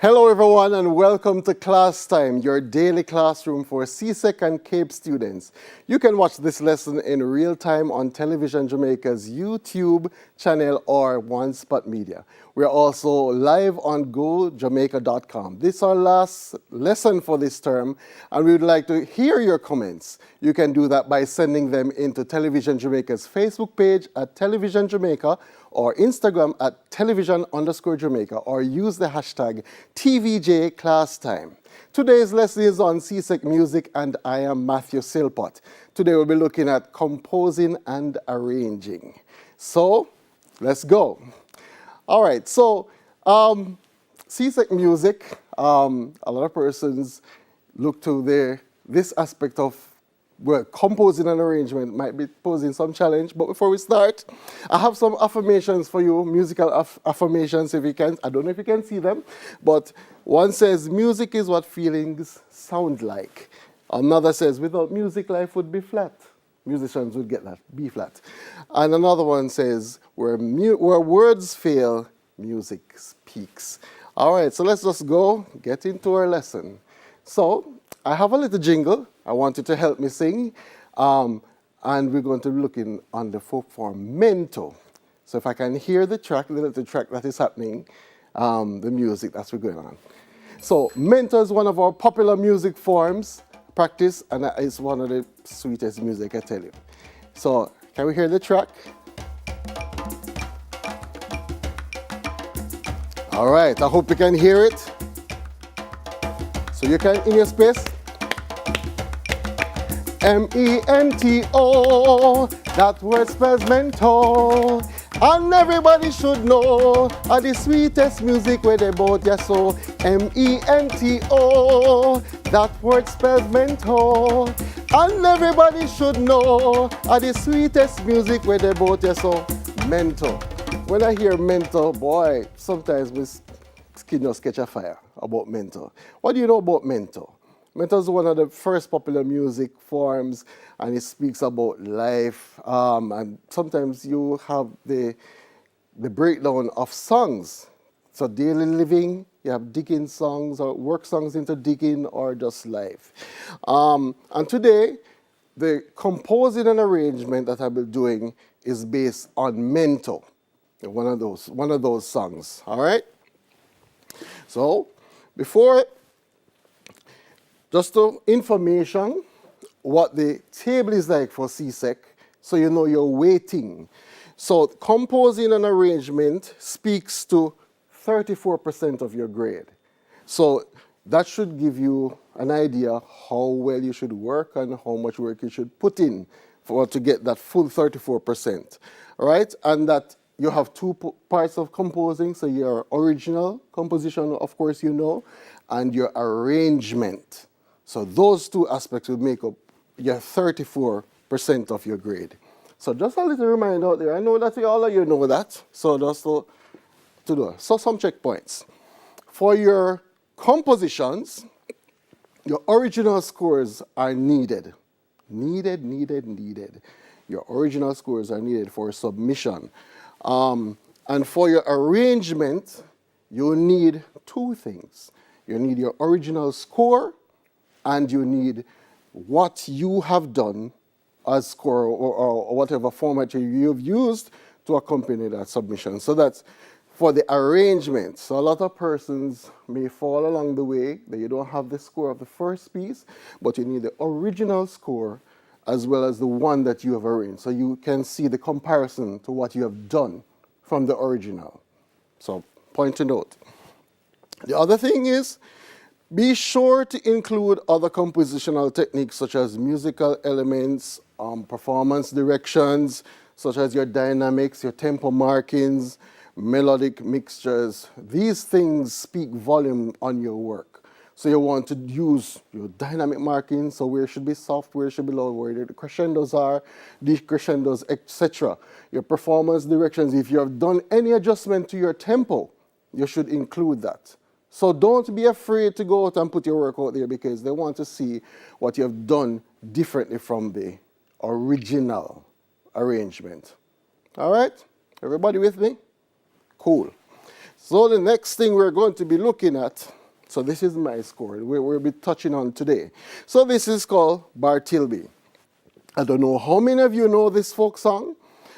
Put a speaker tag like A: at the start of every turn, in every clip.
A: Hello everyone and welcome to Class Time, your daily classroom for CSEC and CAPE students. You can watch this lesson in real time on Television Jamaica's YouTube channel or One Spot Media. We're also live on gojamaica.com. This is our last lesson for this term and we would like to hear your comments. You can do that by sending them into Television Jamaica's Facebook page at Television Jamaica or Instagram at television_Jamaica or use the hashtag TVJClassTime. Today's lesson is on CSEC music and I am Matthew Silpot. Today we'll be looking at composing and arranging. So let's go. All right, so CSEC music, a lot of persons look to this aspect of composing and arrangement might be posing some challenge, but before we start, I have some affirmations for you, musical affirmations if you can. I don't know if you can see them, but one says, music is what feelings sound like. Another says, without music, life would be flat. Musicians would get that, B flat. And another one says, where words fail, music speaks. All right, so let's just get into our lesson. So, I have a little jingle. I want you to help me sing. And we're going to be looking on the folk form mento. So if I can hear the track, the little track that is happening, the music that's going on. So mento is one of our popular music forms, practice, and it's one of the sweetest music, I tell you. So can we hear the track? All right, I hope you can hear it. So you can, in your space, M-E-N-T-O, that word spells mento. And everybody should know the sweetest music where they both ya so. M-E-N-T-O, that word spells mento. And everybody should know the sweetest music where they both ya so. Mento. When I hear mento, boy, sometimes my skin just catch a fire about mento. What do you know about mento? Mento is one of the first popular music forms and it speaks about life. And sometimes you have the breakdown of songs. So daily living, you have digging songs or work songs into digging or just life. And today, the composing and arrangement that I'll be doing is based on mento, one of those songs, all right? So, just to information, what the table is like for CSEC, so you know your weighting. So composing and arrangement speaks to 34% of your grade. So that should give you an idea how well you should work and how much work you should put in to get that full 34%, all right? And that you have two parts of composing, so your original composition, of course you know, and your arrangement. So those two aspects will make up your 34% of your grade. So just a little reminder out there. I know that all of you know that. So just to do. So some checkpoints. For your compositions, your original scores are needed. Needed. Your original scores are needed for submission. And for your arrangement, you need two things. You need your original score and you need what you have done as score or whatever format you've used to accompany that submission. So that's for the arrangement. So a lot of persons may fall along the way that you don't have the score of the first piece, but you need the original score as well as the one that you have arranged. So you can see the comparison to what you have done from the original. So point to note. The other thing is, be sure to include other compositional techniques such as musical elements, performance directions, such as your dynamics, your tempo markings, melodic mixtures. These things speak volume on your work. So you want to use your dynamic markings, so where it should be soft, where it should be low, where the crescendos are, decrescendos, etc. Your performance directions, if you have done any adjustment to your tempo, you should include that. So don't be afraid to go out and put your work out there because they want to see what you have done differently from the original arrangement. All right? Everybody with me? Cool. So the next thing we're going to be looking at, so this is my score, we'll be touching on today. So this is called Bartilby. I don't know how many of you know this folk song,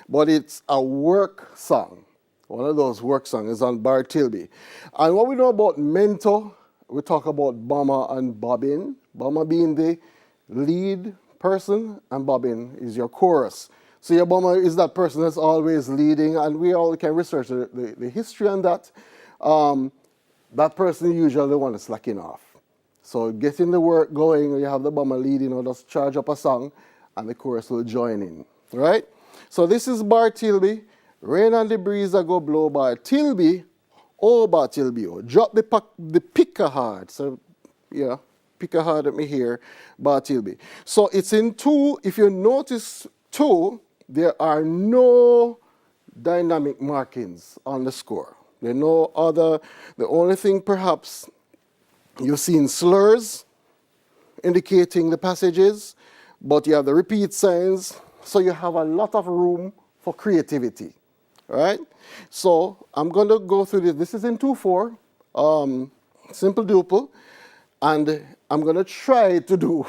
A: but it's a work song. One of those work songs is on Bartilby. And what we know about mento, we talk about bomber and bobbin. Bomber being the lead person, and bobbin is your chorus. So your bomber is that person that's always leading, and we all can research the history on that. That person usually the one that's slacking off. So getting the work going, you have the bomber leading, or just charge up a song, and the chorus will join in, right? So this is Bartilby. Rain and the breeze a go blow Bartilby. Oh, Bartilby, oh. Drop the picker hard. So, yeah, picker hard at me here, Bartilby. So it's in two. If you notice two, there are no dynamic markings on the score. There are no other. The only thing perhaps you've seen slurs indicating the passages, but you have the repeat signs, so you have a lot of room for creativity, right? So I'm going to go through this. This is in 2/4, simple duple, and I'm going to try to do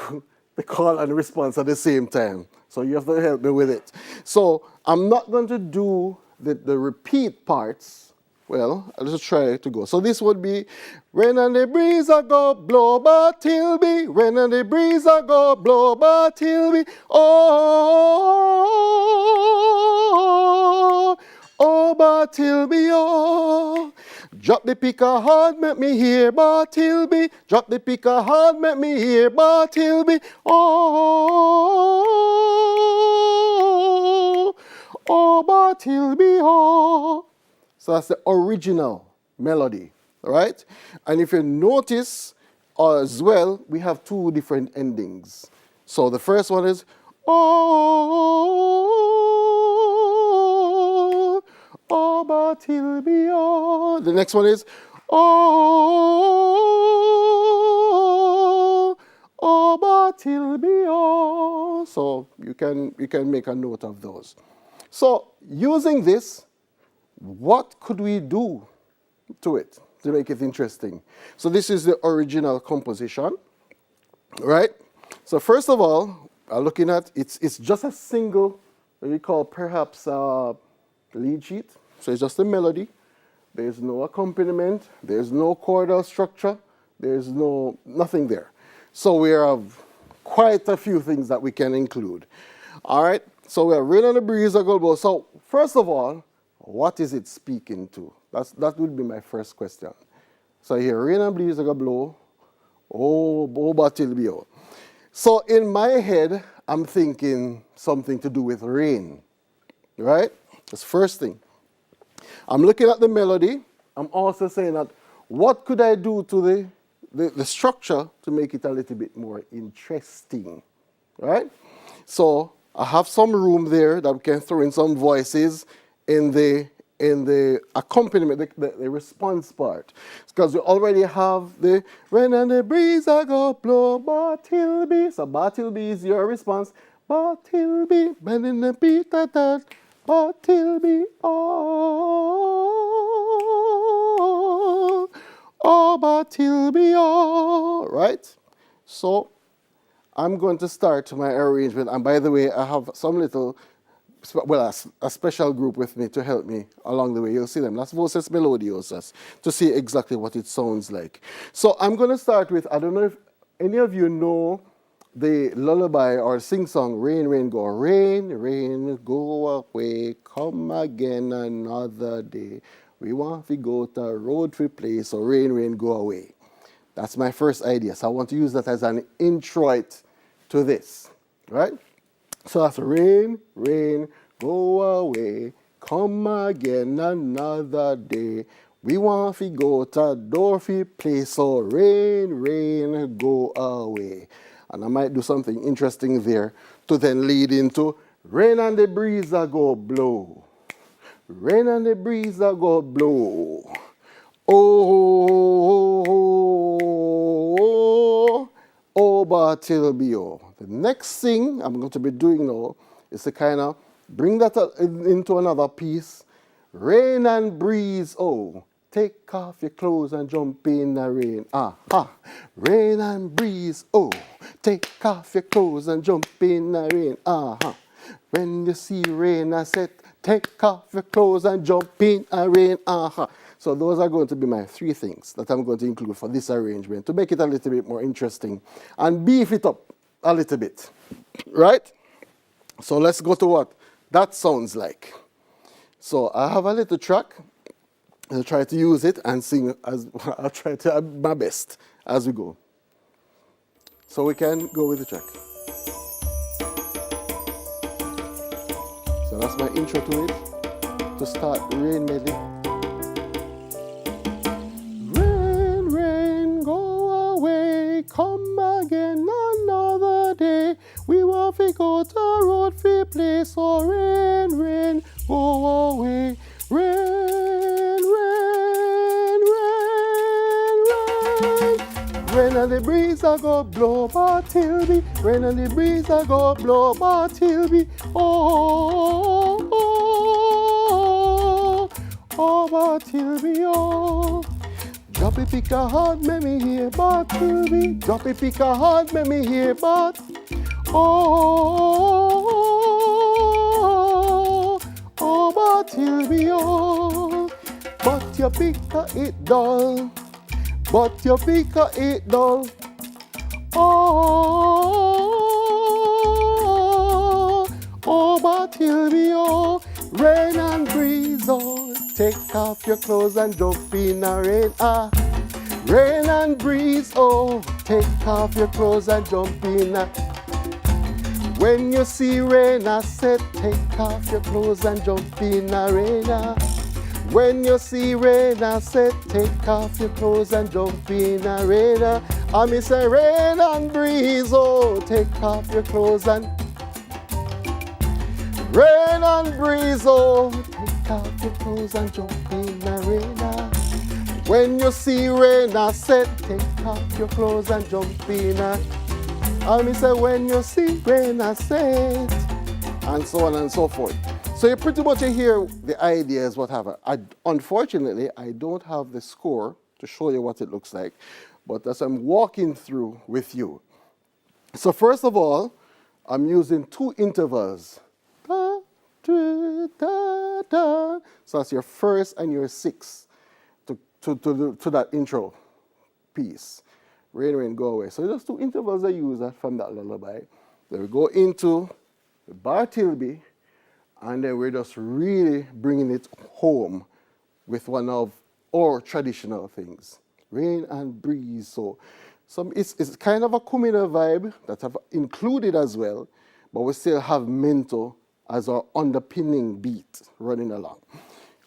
A: the call and response at the same time. So you have to help me with it. So I'm not going to do the repeat parts. Well, I'll just try to go. So this would be, rain and the breeze a go blow Bartilby, rain and the breeze a go blow Bartilby, oh, oh, Bartilby, oh. Drop the picker hard, make me hear Bartilby, drop the picker hard, make me hear Bartilby, oh, oh, Bartilby, oh. So that's the original melody, right? And if you notice as well, we have two different endings. So the first one is, oh, oh, Bartilby, oh. The next one is, oh, oh, Bartilby, oh. So you can make a note of those. So using this, what could we do to it to make it interesting? So this is the original composition, right? So first of all, looking at, it's just a single, what we call perhaps lead sheet. So it's just a melody. There's no accompaniment. There's no chordal structure. There's nothing there. So we have quite a few things that we can include. All right, so we have Rain on the Breeze, a go blow. So first of all, what is it speaking to? That would be my first question. So here, rain and breeze a go blow. Oh, Bartilby, oh. So in my head, I'm thinking something to do with rain, right? That's the first thing. I'm looking at the melody. I'm also saying that what could I do to the structure to make it a little bit more interesting, right? So I have some room there that we can throw in some voices in the accompaniment, the response part, because we already have the rain and the breeze a go blow Bartilby. So Bartilby is your response. Bartilby, bending the beat at that. Bartilby, oh, oh, Bartilby, oh, right? So I'm going to start my arrangement, and by the way, I have some little, well, a special group with me to help me along the way. You'll see them. That's Voces Melodiosas, to see exactly what it sounds like. So I'm going to start with, I don't know if any of you know the lullaby or sing-song, Rain, Rain, Go. Rain, rain, go away, come again another day. We want to go to a road we play, so rain, rain, go away. That's my first idea. So I want to use that as an introit to this, right? So that's rain, rain, go away, come again another day. We want to go to a Dorothy place, so rain, rain, go away. And I might do something interesting there to then lead into rain and the breeze a go blow. Rain and the breeze a go blow. Oh, oh, Bartilby, oh. The next thing I'm going to be doing now is to kind of bring that into another piece. Rain and breeze, oh. take off your clothes and jump in the rain. Aha. Rain and breeze, oh, take off your clothes and jump in the rain. Aha. When you see rain, I said, take off your clothes and jump in the rain. Aha. So those are going to be my 3 things that I'm going to include for this arrangement to make it a little bit more interesting and beef it up a little bit, right? So let's go to what that sounds like. So I have a little track. I'll try to use it and sing as I'll try to my best as we go. So we can go with the track. So that's my intro to it. To start rain medley. Rain, rain, go away, come again another day. We want to go to road free place. So rain, rain, go away. Rain, rain, rain, rain. Rain and the breeze a go blow, but till be. Rain and the breeze a go blow, but till be. Oh, oh, oh, but till be. Oh. Drop it, pick a heart, make me hear, but till be. Drop it, pick a heart, make me hear, but. Oh, oh, but till be. Oh. But you pick it dull. But you pick it dull. Oh, oh, but you'll be all rain and breeze. Oh, take off your clothes and jump in the rain. Ah, rain and breeze. Oh, take off your clothes and jump in. When you see rain, I said, take off your clothes and jump in the rain. Ah. When you see rain, I said, take off your clothes and jump in the rain. I miss a rain and breeze, oh, take off your clothes and rain and breeze, oh, take off your clothes and jump in the rain. When you see rain, I said, take off your clothes and jump in. I miss a when you see rain, I said, and so on and so forth. So you pretty much hear the ideas, whatever. Unfortunately, I don't have the score to show you what it looks like, but as I'm walking through with you. So first of all, I'm using 2 intervals. Da, da, da, da. So that's your first and your 6th to that intro piece. Rain, rain, go away. So just 2 intervals I use from that lullaby. Then we go into the bar tilby, and then we're just really bringing it home with one of our traditional things. Rain and breeze. So it's kind of a Kumina vibe that I've included as well, but we still have mento as our underpinning beat running along.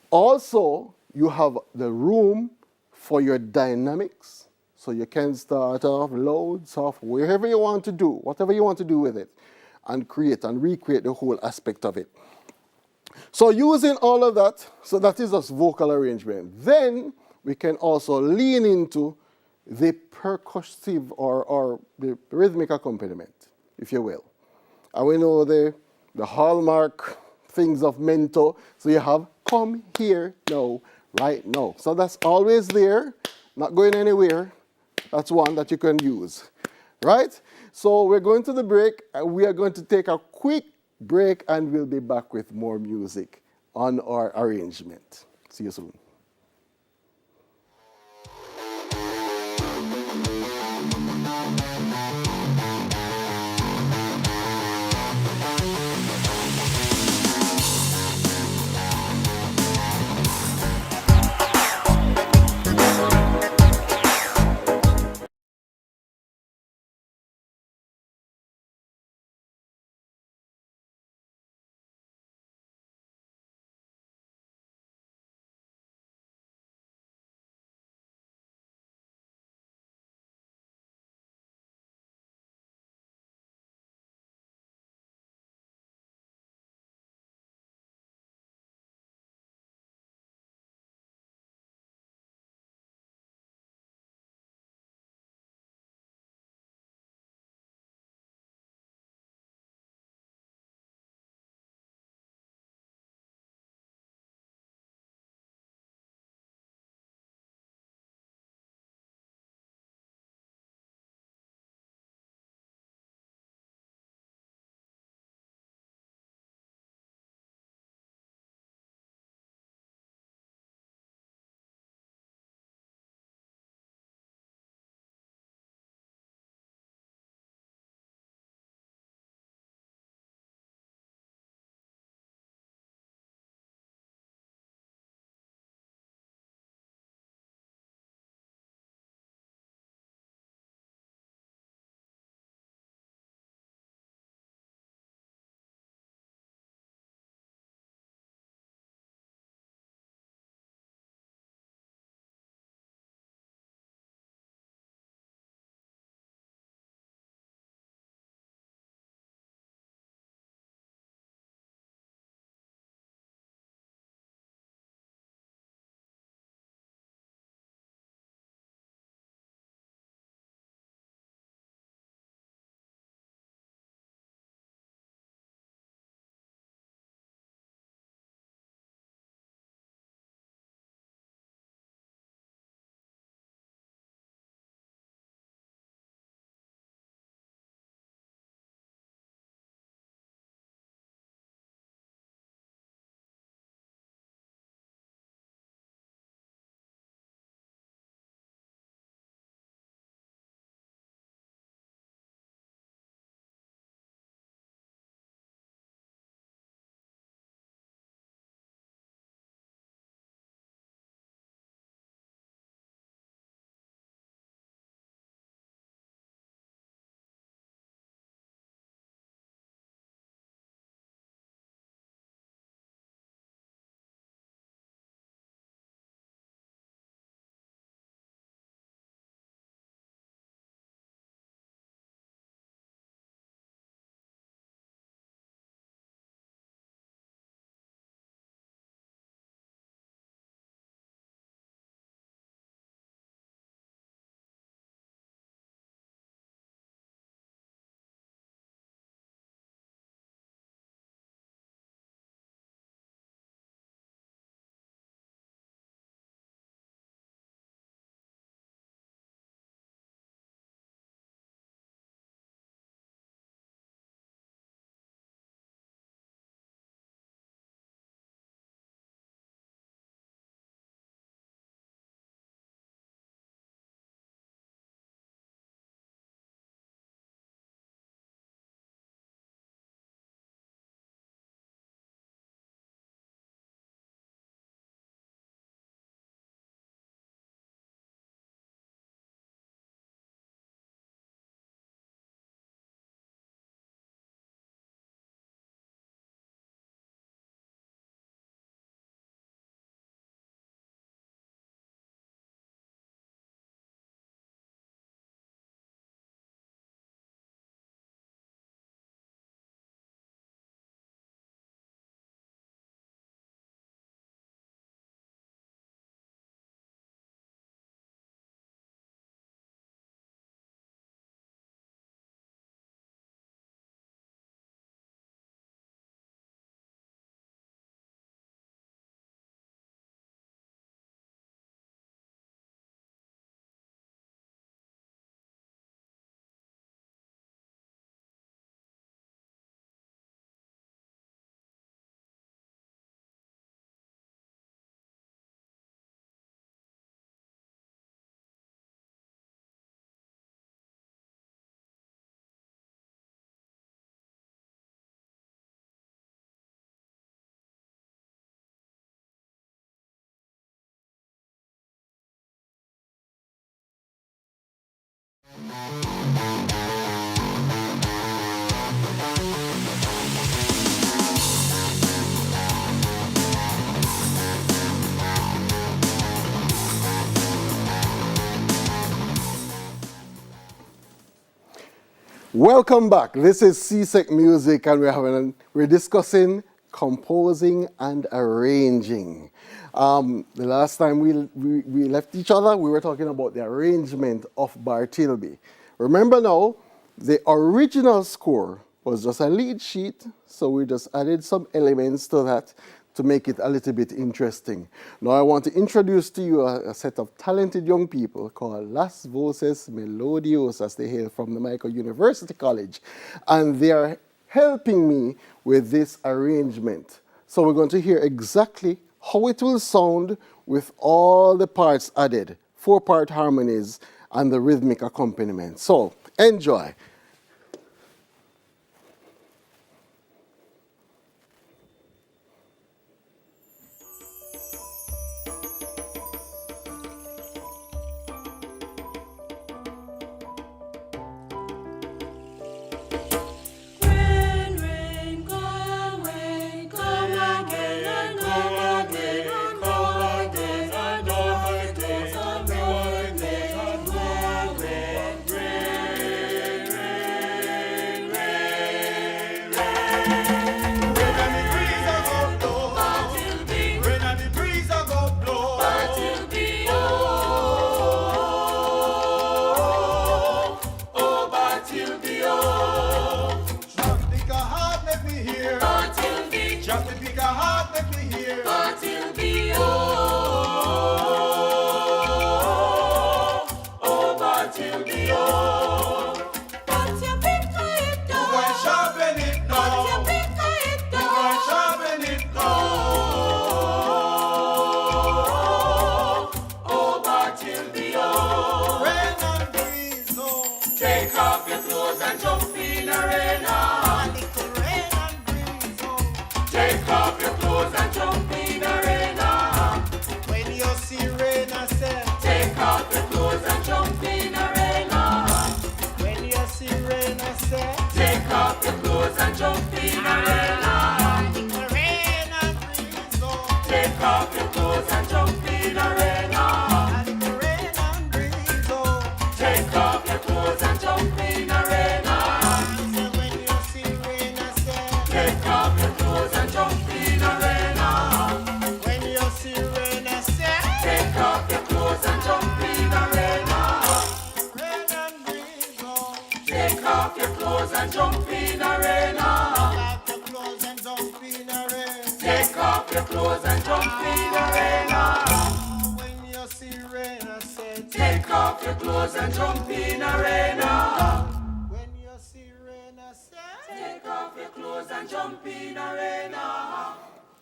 A: Also, you have the room for your dynamics. So you can start off loud, soft, wherever you want to do, whatever you want to do with it, and create and recreate the whole aspect of it. So using all of that, so that is just vocal arrangement. Then we can also lean into the percussive or the rhythmic accompaniment, if you will. And we know the hallmark things of mento. So you have come here now, right now. So that's always there, not going anywhere. That's one that you can use, right? So we're going to the break. We are going to take a quick break and we'll be back with more music on our arrangement. See you soon. Welcome back. This is CSEC Music, and we're discussing composing and arranging. The last time we left each other, we were talking about the arrangement of Bartleby. Remember now, the original score was just a lead sheet, so we just added some elements to that to make it a little bit interesting. Now I want to introduce to you a set of talented young people called Las Voces Melodiosas. They hail from the Jamaica University College, and they are helping me with this arrangement. So we're going to hear exactly how it will sound with all the parts added, 4-part harmonies and the rhythmic accompaniment. So enjoy.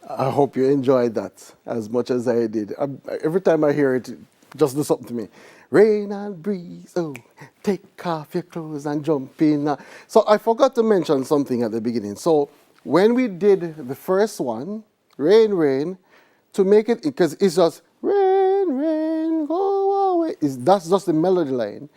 A: I hope you enjoyed that as much as I did. Every time I hear it, just do something to me. Rain and breeze, oh, take off your clothes and jump in. So I forgot to mention something at the beginning. So when we did the first one, rain, rain, to make it, because it's just rain, rain, go away. That's just the melody line.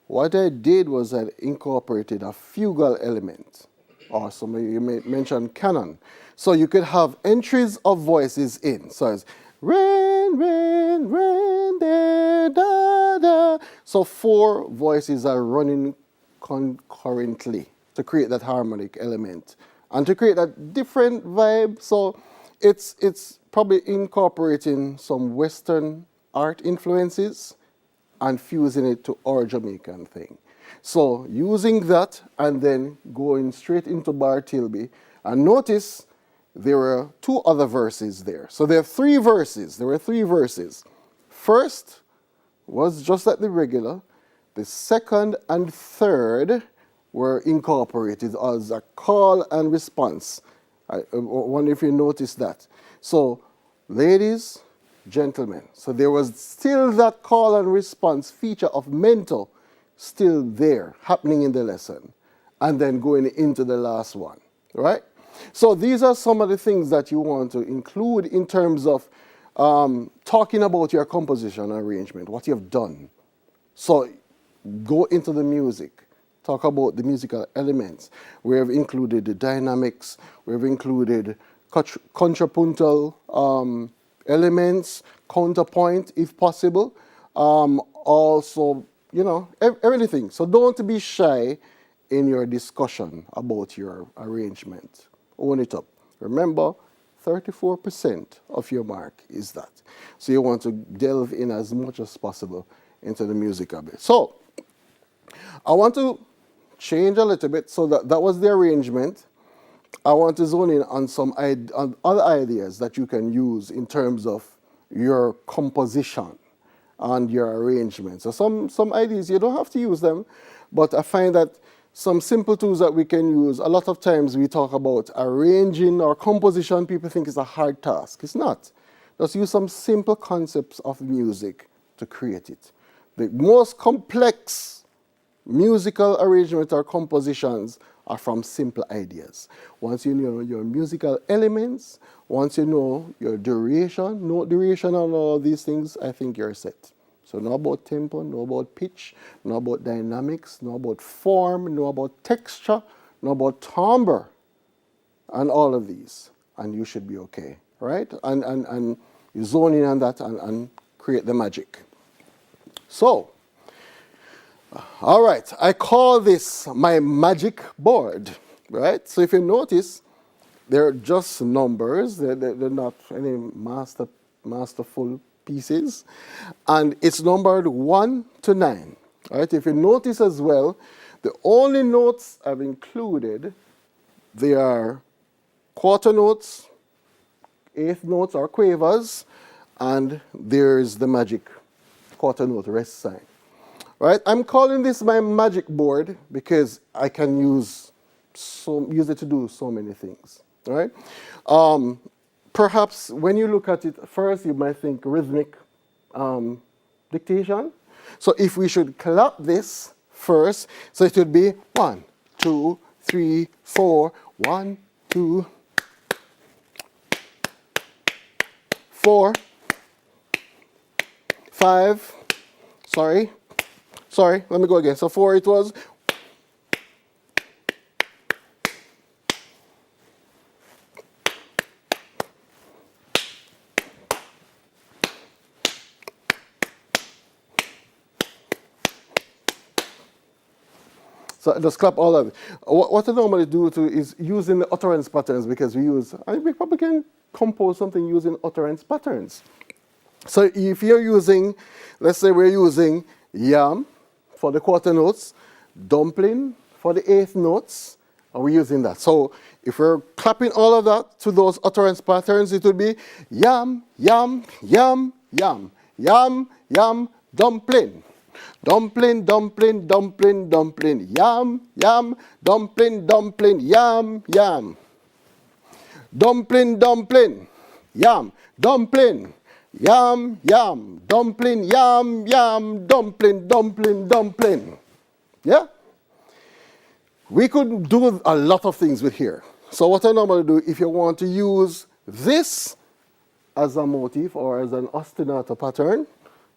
A: What I did was I incorporated a fugal element, or some of you may mention canon. So you could have entries of voices in. So it's rain, rain, rain, da, da, da. So 4 voices are running concurrently to create that harmonic element and to create that different vibe. So it's probably incorporating some Western art influences and fusing it to our Jamaican thing. So using that and then going straight into Bartleby, and notice there were 2 other verses there. So there are 3 verses. There were 3 verses. First was just like the regular. The second and third were incorporated as a call and response. I wonder if you noticed that. So, ladies, gentlemen, so there was still that call and response feature of mento still there, happening in the lesson, and then going into the last one, right? So these are some of the things that you want to include in terms of talking about your composition arrangement, what you have done. So go into the music, talk about the musical elements. We have included the dynamics, we have included contrapuntal elements, counterpoint if possible, also, you know, everything. So don't be shy in your discussion about your arrangement. Own it up. Remember, 34% of your mark is that. So you want to delve in as much as possible into the music of it. So I want to change a little bit. So that was the arrangement. I want to zone in on some on other ideas that you can use in terms of your composition and your arrangement. So some ideas, you don't have to use them, but I find that some simple tools that we can use, a lot of times we talk about arranging or composition, people think it's a hard task. It's not. Just use some simple concepts of music to create it. The most complex musical arrangement or compositions are from simple ideas. Once you know your musical elements, once you know your duration, note duration and all of these things, I think you're set. So know about tempo, know about pitch, know about dynamics, know about form, know about texture, know about timbre, and all of these. And you should be okay, right? And you zone in on that and create the magic. So, all right, I call this my magic board, right? So if you notice, they're just numbers. They're not any masterful pieces. And it's numbered 1 to 9. All right, if you notice as well, the only notes I've included, they are quarter notes, eighth notes or quavers, and there's the magic quarter note rest sign. Right? I'm calling this my magic board because I can use it to do so many things. Right? Perhaps when you look at it first, you might think rhythmic dictation. So if we should clap this first, so it would be 1, 2, 3, 4, 1, 2, 4, 5. Sorry, let me go again. So 4 it was. So just clap all of it. What I normally do is using the utterance patterns because we probably can compose something using utterance patterns. So if you're using, let's say we're using yam for the quarter notes, dumpling for the eighth notes, and we're using that. So if we're clapping all of that to those utterance patterns, it would be yam, yam, yam, yam, yam, yam, dumpling. Dumpling, dumpling, dumpling, dumpling, yam, yam, dumpling, dumpling, yam, yam. Dumpling, dumpling, yam, dumpling, yam, yam, dumpling, yam, yam, dumpling, dumpling, dumpling. Yeah? We could do a lot of things with here. So what I normally do, if you want to use this as a motif or as an ostinato pattern,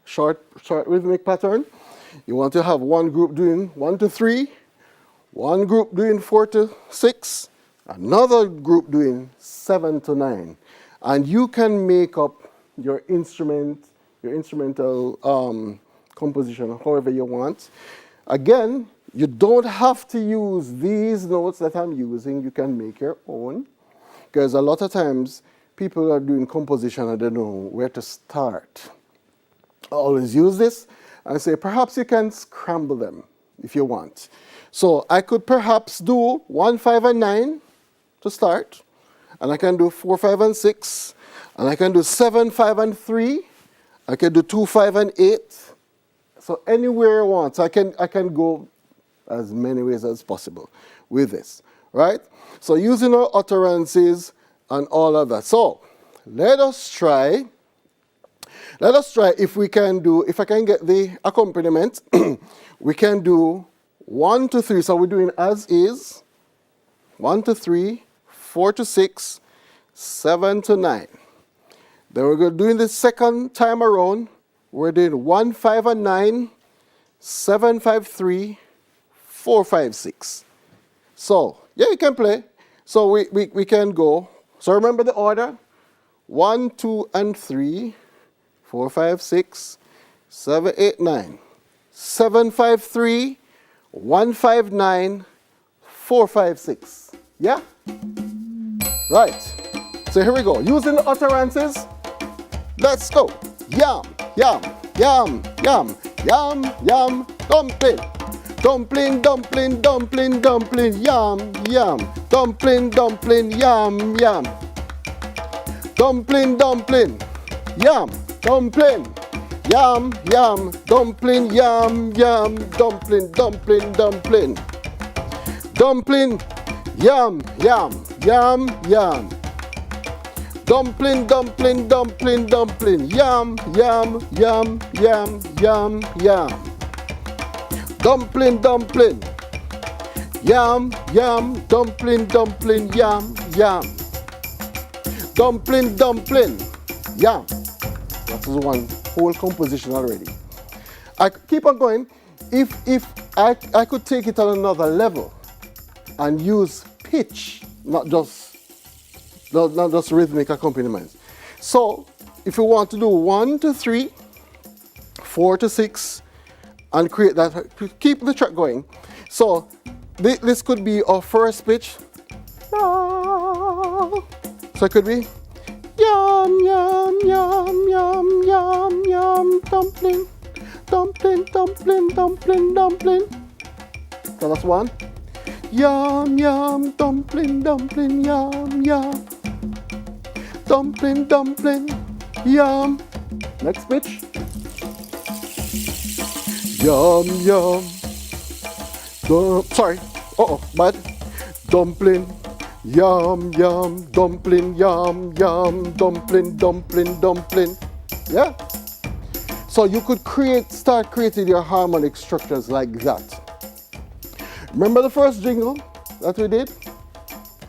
A: short rhythmic pattern, you want to have one group doing 1 to 3, one group doing 4 to 6, another group doing 7 to 9. And you can make up your instrumental composition however you want. Again, you don't have to use these notes that I'm using. You can make your own. Because a lot of times, people are doing composition and they don't know where to start. I always use this and say, perhaps you can scramble them if you want. So I could perhaps do 1, 5, and 9 to start. And I can do 4, 5, and 6. And I can do 7, 5, and 3. I can do 2, 5, and 8. So anywhere I want. I can go as many ways as possible with this. Right? So using our utterances and all of that. So let us try if I can get the accompaniment, we can do 1 to 3. So we're doing as is, 1 to 3, 4 to 6, 7 to 9. Then we're doing the second time around. We're doing 1, 5, and 9, 7, 5, 3, 4, 5, 6. So, yeah, you can play. So we can go. So remember the order. 1, 2, and 3. 4, 5, 6, 7, 8, 9. 7, 5, 3, 1, 5, 9, 4, 5, 6. Yeah? Right. So here we go. Using the utterances. Let's go. Yam, yam, yam, yam, yam, yam, dumpling. Dumpling, dumpling, dumpling, dumpling, yam, yam. Dumpling, dumpling, yam, yam. Dumpling, dumpling, yam, dumpling. Yam, yam, dumpling, yam, yam, dumpling, dumpling, dumpling. Dumpling, yam, yam, yam, yam. Dumpling, dumpling, dumpling, dumpling, yam, yam, yam, yam, yam, yam. Dumpling, dumpling, yam, yam, dumpling, dumpling, yam, yam. Dumpling, dumpling, yam. That is one whole composition already. I keep on going. If I could take it on another level and use pitch, not just rhythmic accompaniment. So if you want to do 1 to 3, 4 to 6, and create that, keep the track going. So this could be our first pitch. So it could be yum, yum, yum, yum, yum, yum, dumpling, dumpling, dumpling, dumpling, dumpling. So that's one. Yum, yum, dumpling, dumpling, yum, yum. Dumpling, dumpling, yum. Next pitch. Yum, yum. Sorry. Bad. Dumpling. Yum, yum, dumpling, yum, yum, dumpling, dumpling, dumpling. Yeah? So you could start creating your harmonic structures like that. Remember the first jingle that we did?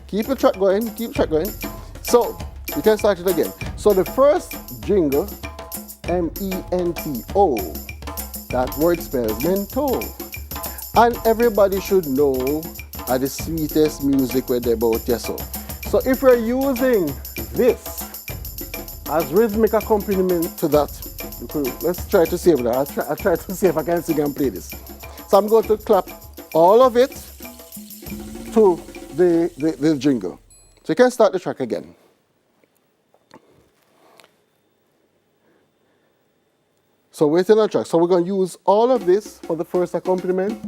A: Keep the track going, keep the track going. So you can start it again. So the first jingle, M-E-N-T-O, that word spells mento. And everybody should know the sweetest music where they both yes so. So if we're using this as rhythmic accompaniment to that, let's try to save that. I'll try to see if I can sing and play this. So I'm going to clap all of it to the jingle. So you can start the track again. So we're still on track. So we're going to use all of this for the first accompaniment.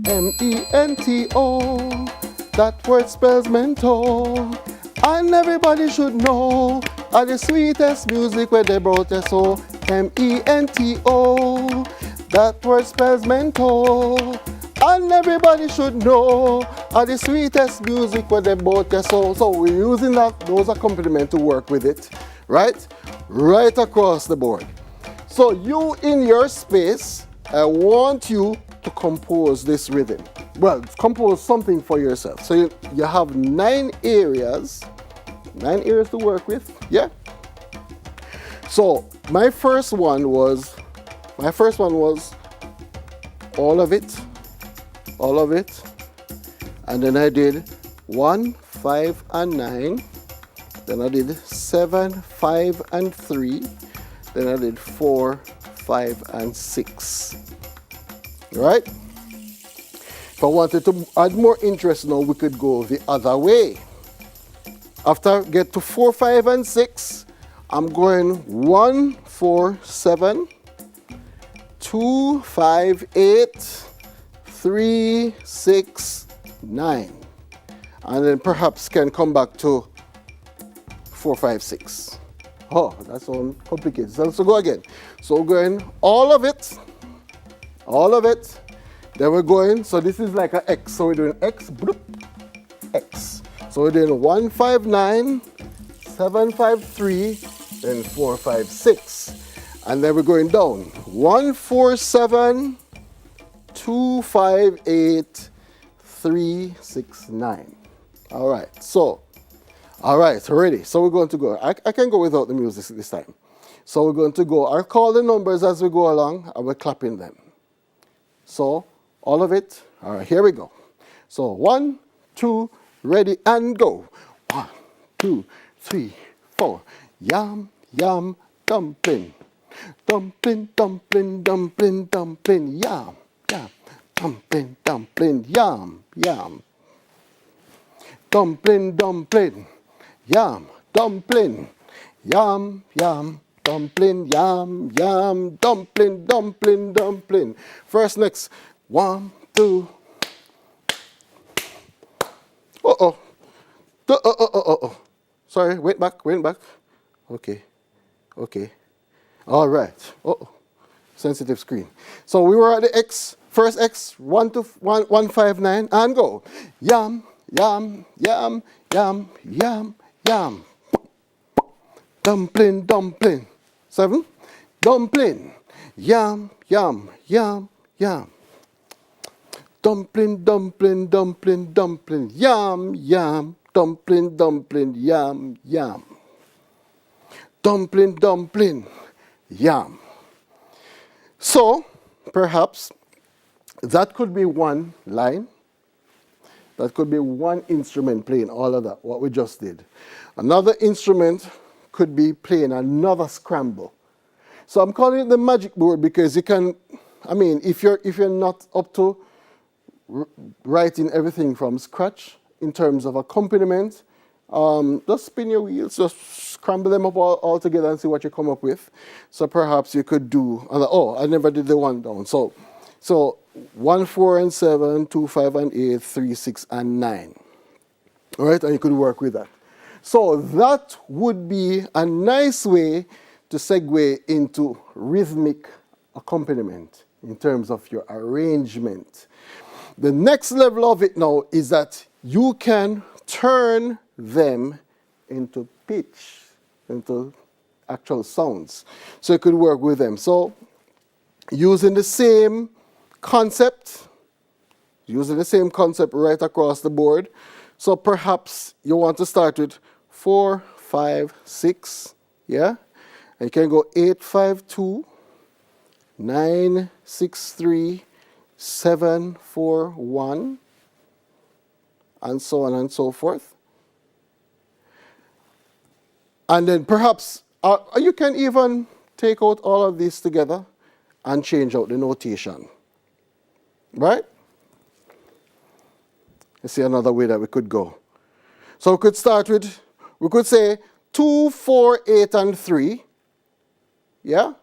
A: M-E-N-T-O, that word spells mento. And everybody should know the sweetest music where they brought us so. M-E-N-T-O, that word spells mento. And everybody should know the sweetest music where they brought us so. So we're using those accompaniment to work with it, right? Right across the board. So you in your space, I want you to compose this rhythm. Well, compose something for yourself. So you have 9 areas to work with, yeah? So my first one was all of it, and then I did 1, 5, and 9, then I did 7, 5, and 3, then I did 4, 5, and 6. Right? If I wanted to add more interest now, we could go the other way. After I get to 4, 5, and 6, I'm going 1, 4, 7, 2, 5, 8, 3, 6, 9. And then perhaps can come back to 4, 5, 6. Oh, that's all complicated. So go again. So we're going all of it. Then we're going, so this is like an X. So we're doing X, bloop, X. So we're doing 1, 5, 9, 7, 5, 3, then 4, 5, 6. And then we're going down. 1, 4, 7, 2, 5, 8, 3, 6, 9. All right, so ready. So we're going to go. I can go without the music this time. So we're going to go. I'll call the numbers as we go along, and we're clapping them. So all of it. All right, here we go. So 1, 2, ready, and go. 1, 2, 3, 4. Yum, yum, dumpling. Dumpling, dumpling, dumpling, dumpling. Yum, yum. Dumpling, dumpling, yum, yum. dumpling, dumpling, yam, dumpling, yam, yam, dumpling, yam, yam, dumpling, dumpling, dumpling. First, next, 1, 2. Uh-oh. Sorry, wait back. Okay. All right. Sensitive screen. So we were at the X, first X, 159, and go. Yam, yam, yam, yam, yam, yam. Dumpling, dumpling. 7. Dumpling. Yam, yam, yam, yam. Dumpling, dumpling, dumpling, dumpling. Yam, yam. Dumpling, dumpling, yam, yam. Dumpling, dumpling, yam. So, perhaps that could be one line. That could be one instrument playing all of that, what we just did. Another instrument could be playing another scramble. So I'm calling it the magic board because you can, I mean, if you're not up to writing everything from scratch in terms of accompaniment, just spin your wheels, just scramble them up all together and see what you come up with. So perhaps you could do, I never did the one down. So 1, 4, and 7, 2, 5, and 8, 3, 6, and 9. All right, and you could work with that. So that would be a nice way to segue into rhythmic accompaniment in terms of your arrangement. The next level of it now is that you can turn them into pitch, into actual sounds. So you could work with them. So using the same concept right across the board. So perhaps you want to start with 4, 5, 6, yeah? And you can go 8, 5, 2, 9, 6, 3, 7, 4, 1, and so on and so forth. And then perhaps you can even take out all of these together and change out the notation. Right? Let's see another way that we could go. So we could start with, we could say 2, 4, 8, and 3. Yeah?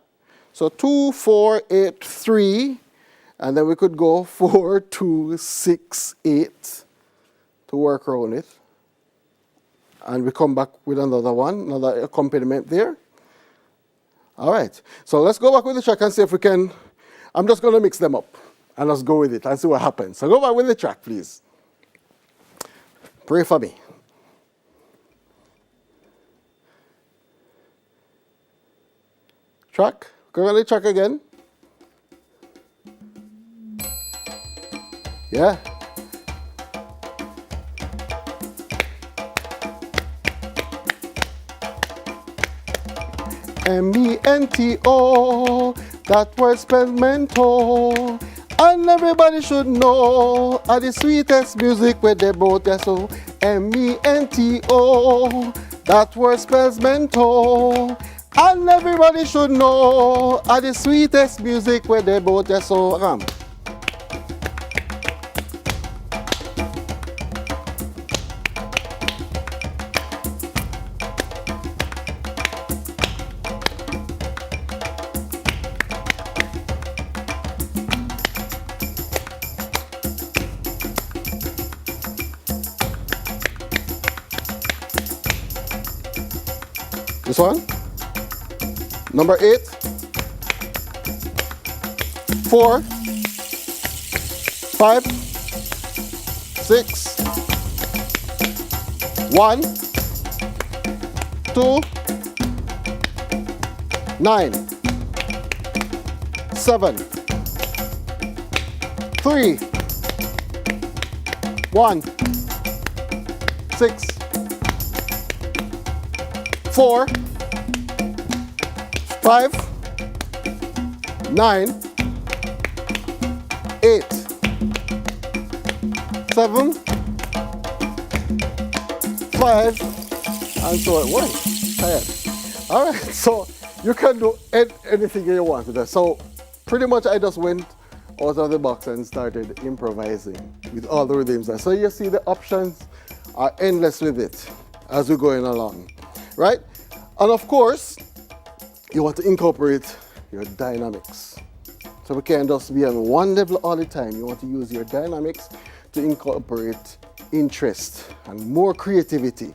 A: So 2, 4, 8, 3. And then we could go 4, 2, 6, 8 to work around it. And we come back with another one, another accompaniment there. All right. So let's go back with the track and see if we can. I'm just going to mix them up. And let's go with it and see what happens. So go back with the track, please. Pray for me. Track. Go on the track again. Yeah. mento, that word spells mento. And everybody should know the sweetest music where they both are so. mento, that word spells mento. And everybody should know the sweetest music where they both are so. This one, number 8, 4, 5, 6, 1, 2, 9, 7, 3, 1, 6, 4, 5, 9, 8, 7, 5, and so on. What? Tired. All right, so you can do anything you want with that. So pretty much I just went out of the box and started improvising with all the rhythms. So you see the options are endless with it as we're going along, right? And of course, you want to incorporate your dynamics. So we can't just be on one level all the time. You want to use your dynamics to incorporate interest and more creativity.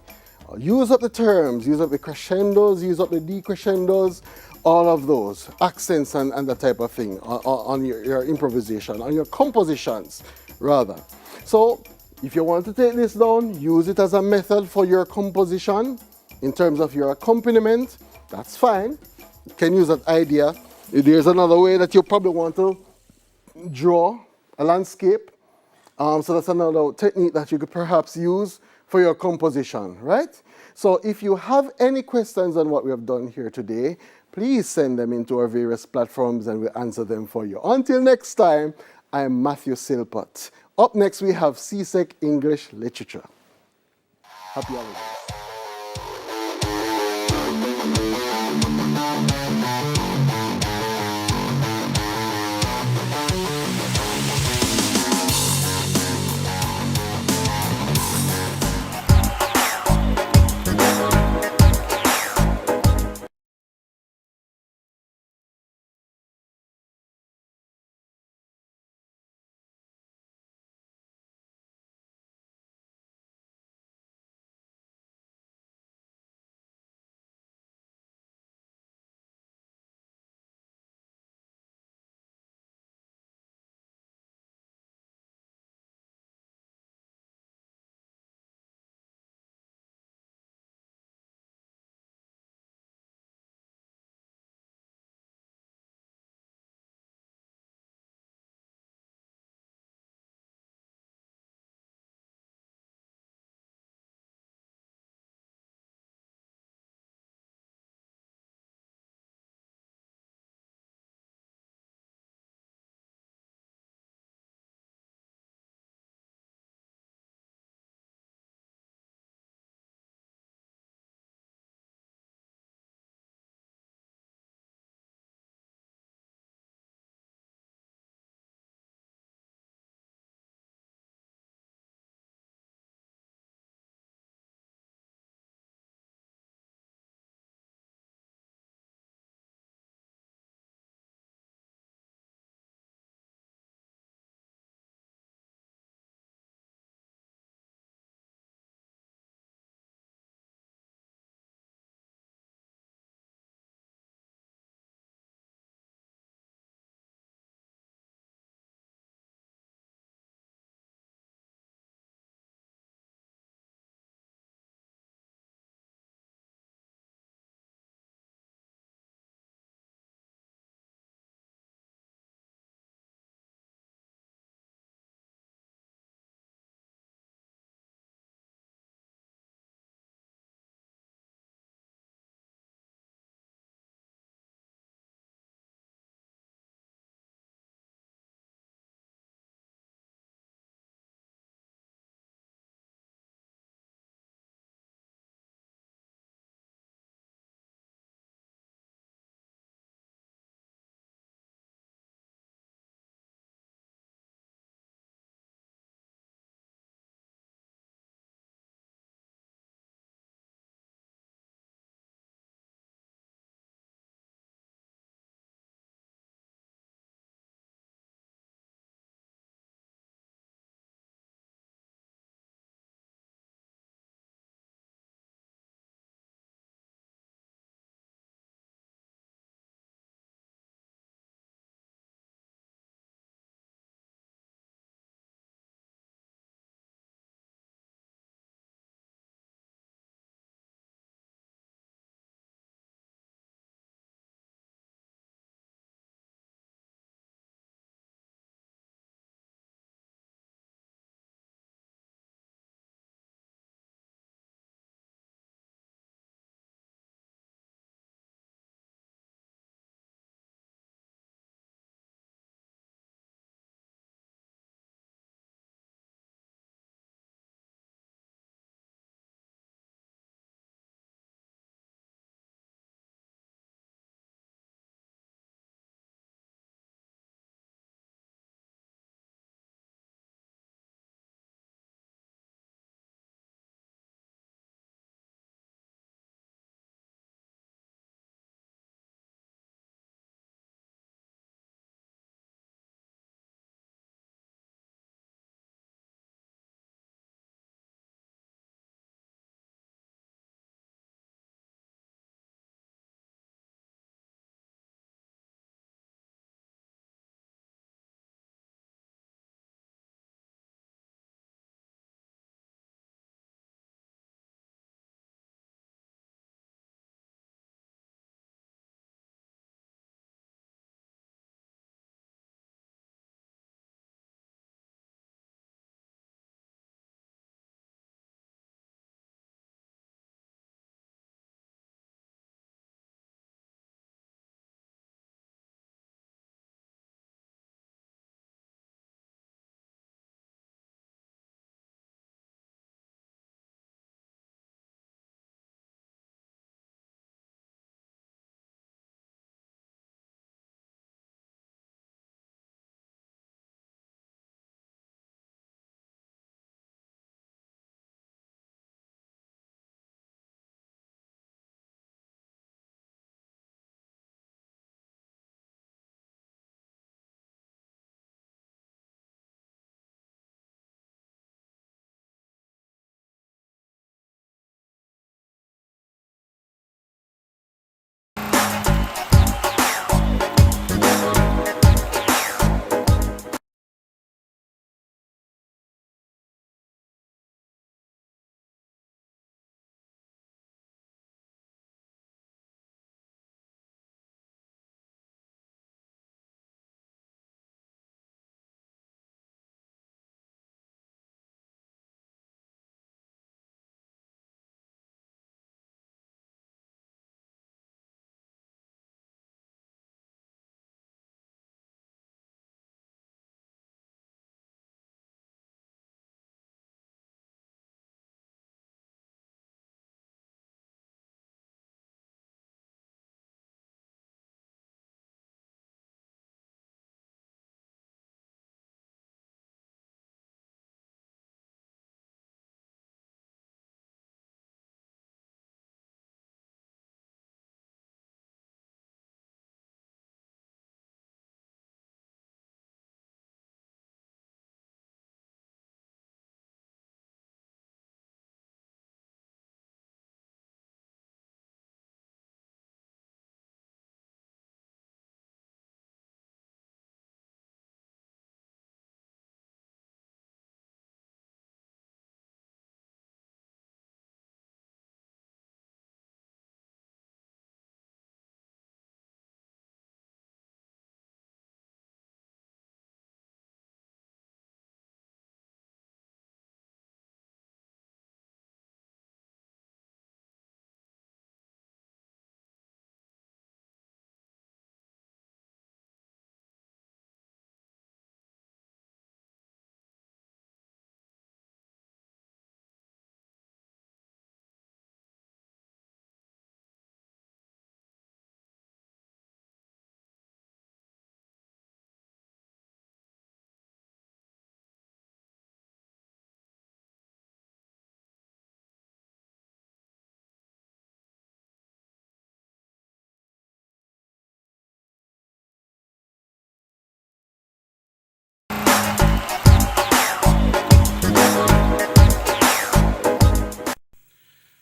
A: Use up the terms, use up the crescendos, use up the decrescendos, all of those, accents and that type of thing on your improvisation, on your compositions, rather. So if you want to take this down, use it as a method for your composition in terms of your accompaniment, that's fine. You can use that idea. There's another way that you probably want to draw a landscape. So that's another technique that you could perhaps use for your composition, right? So if you have any questions on what we have done here today, please send them into our various platforms and we'll answer them for you. Until next time, I'm Matthew Silpot. Up next, we have CSEC English Literature. Happy holidays.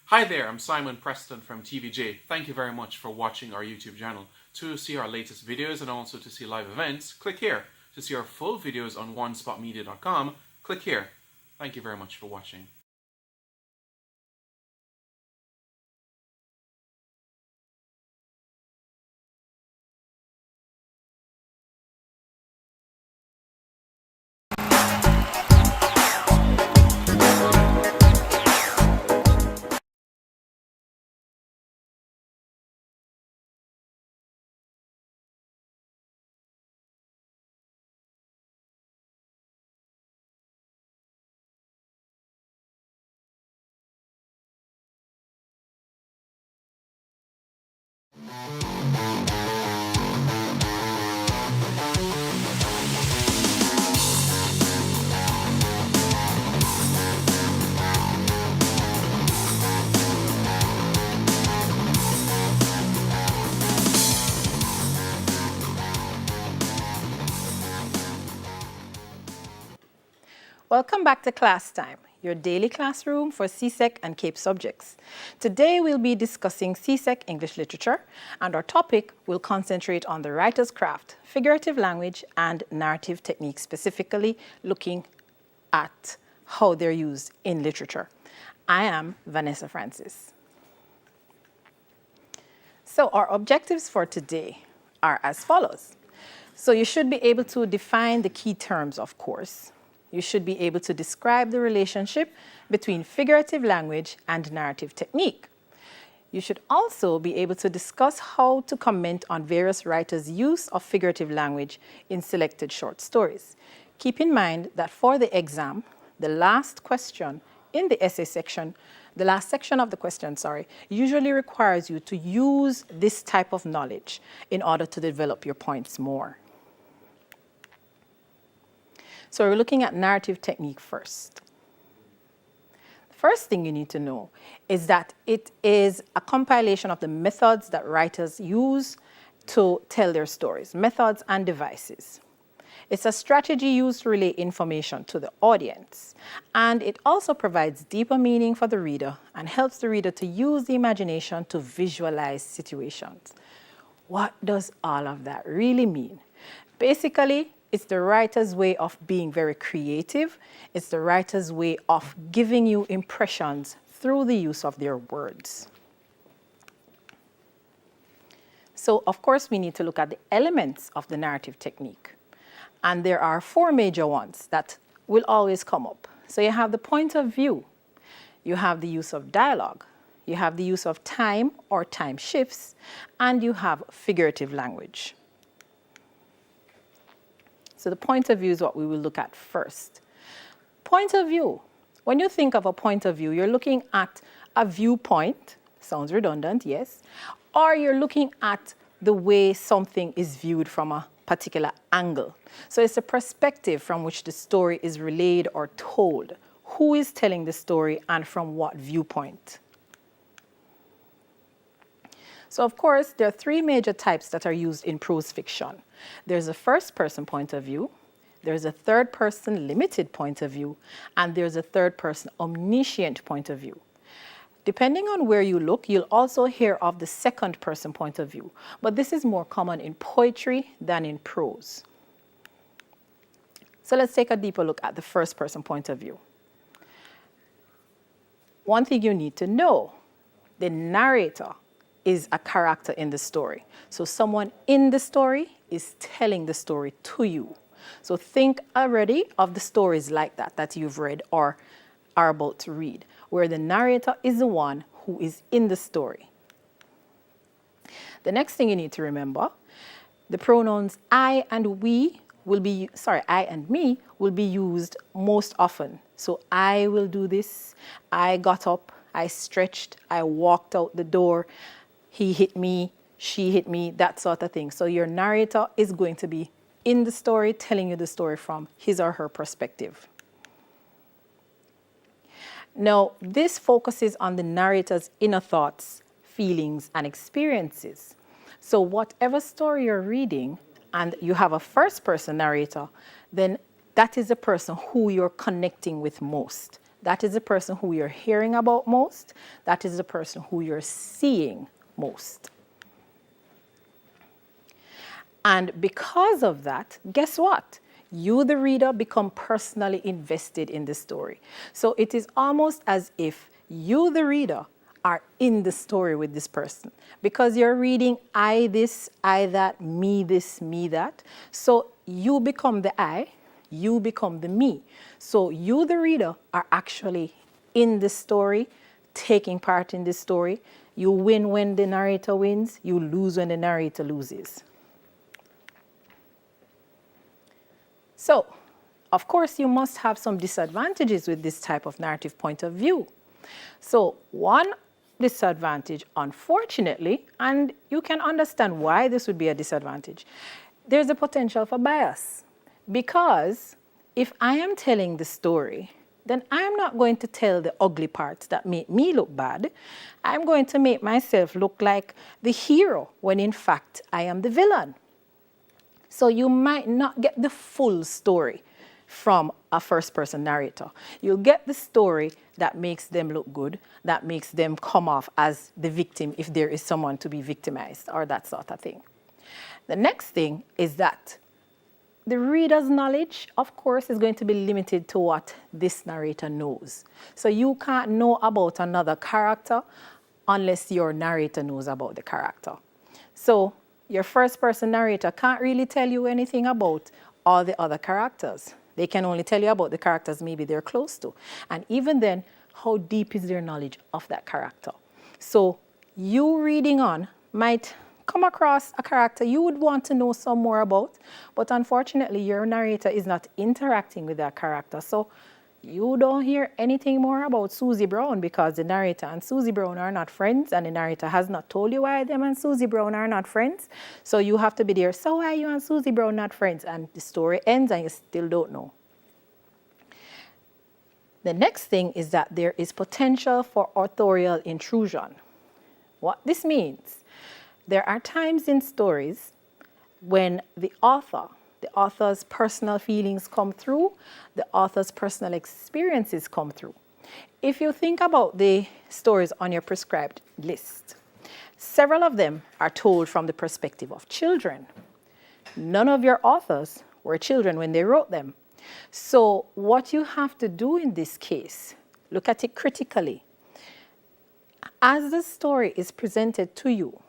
B: Hi there, I'm Simon Preston from TVJ. Thank you very much for watching our YouTube channel. To see our latest videos and also to see live events, click here. To see our full videos on onespotmedia.com, click here. Thank you very much for watching.
C: Welcome back to Class Time, your daily classroom for CSEC and CAPE subjects. Today we'll be discussing CSEC English literature, and our topic will concentrate on the writer's craft, figurative language, and narrative techniques, specifically looking at how they're used in literature. I am Vanessa Francis. So our objectives for today are as follows. So you should be able to define the key terms, of course. You should be able to describe the relationship between figurative language and narrative technique. You should also be able to discuss how to comment on various writers' use of figurative language in selected short stories. Keep in mind that for the exam, the last question in the essay section, the last section of the question, usually requires you to use this type of knowledge in order to develop your points more. So we're looking at narrative technique first. The first thing you need to know is that it is a compilation of the methods that writers use to tell their stories, methods and devices. It's a strategy used to relay information to the audience, and it also provides deeper meaning for the reader and helps the reader to use the imagination to visualize situations. What does all of that really mean? Basically, it's the writer's way of being very creative. It's the writer's way of giving you impressions through the use of their words. So, of course, we need to look at the elements of the narrative technique. And there are four major ones that will always come up. So you have the point of view. You have the use of dialogue. You have the use of time or time shifts. And you have figurative language. So the point of view is what we will look at first. Point of view. When you think of a point of view, you're looking at a viewpoint. Sounds redundant, yes. Or you're looking at the way something is viewed from a particular angle. So it's a perspective from which the story is relayed or told. Who is telling the story and from what viewpoint? So, of course, there are three major types that are used in prose fiction. There's a first-person point of view, there's a third-person limited point of view, and there's a third-person omniscient point of view. Depending on where you look, you'll also hear of the second-person point of view, but this is more common in poetry than in prose. So let's take a deeper look at the first-person point of view. One thing you need to know, the narrator is a character in the story. So someone in the story is telling the story to you. So think already of the stories like that you've read or are about to read, where the narrator is the one who is in the story. The next thing you need to remember, the pronouns I and me will be used most often. So I will do this, I got up, I stretched, I walked out the door, he hit me, she hit me, that sort of thing. So your narrator is going to be in the story, telling you the story from his or her perspective. Now, this focuses on the narrator's inner thoughts, feelings, and experiences. So whatever story you're reading and you have a first-person narrator, then that is the person who you're connecting with most. That is the person who you're hearing about most. That is the person who you're seeing most. And because of that, guess what? You, the reader, become personally invested in the story. So it is almost as if you, the reader, are in the story with this person, because you're reading I this, I that, me this, me that. So you become the I, you become the me. So you, the reader, are actually in the story, taking part in the story. You win when the narrator wins, you lose when the narrator loses. So, of course, you must have some disadvantages with this type of narrative point of view. So, one disadvantage, unfortunately, and you can understand why this would be a disadvantage, there's a potential for bias. Because if I am telling the story, then I'm not going to tell the ugly parts that make me look bad. I'm going to make myself look like the hero when in fact I am the villain. So you might not get the full story from a first-person narrator. You'll get the story that makes them look good, that makes them come off as the victim if there is someone to be victimized or that sort of thing. The next thing is that the reader's knowledge, of course, is going to be limited to what this narrator knows. So you can't know about another character unless your narrator knows about the character. So your first-person narrator can't really tell you anything about all the other characters. They can only tell you about the characters maybe they're close to. And even then, how deep is their knowledge of that character? So you reading on might come across a character you would want to know some more about, but unfortunately, your narrator is not interacting with that character. So you don't hear anything more about Susie Brown because the narrator and Susie Brown are not friends, and the narrator has not told you why them and Susie Brown are not friends. So you have to be there, so why are you and Susie Brown not friends? And the story ends and you still don't know. The next thing is that there is potential for authorial intrusion. What this means, there are times in stories when the author's personal feelings come through, the author's personal experiences come through. If you think about the stories on your prescribed list, several of them are told from the perspective of children. None of your authors were children when they wrote them. So what you have to do in this case, look at it critically. As the story is presented to you,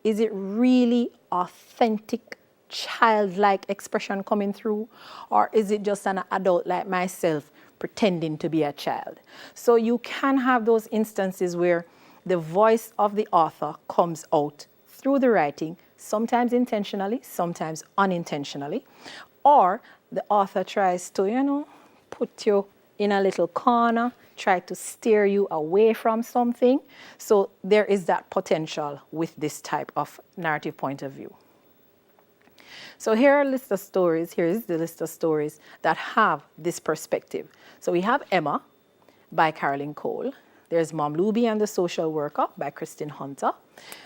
C: is it really authentic, childlike expression coming through, or is it just an adult like myself pretending to be a child? So you can have those instances where the voice of the author comes out through the writing, sometimes intentionally, sometimes unintentionally, or the author tries to, put you in a little corner, try to steer you away from something. So there is that potential with this type of narrative point of view. So here are a list of stories. Here is the list of stories that have this perspective. So we have Emma by Caroline Cole. There's Mom Luby and the Social Worker by Kristen Hunter.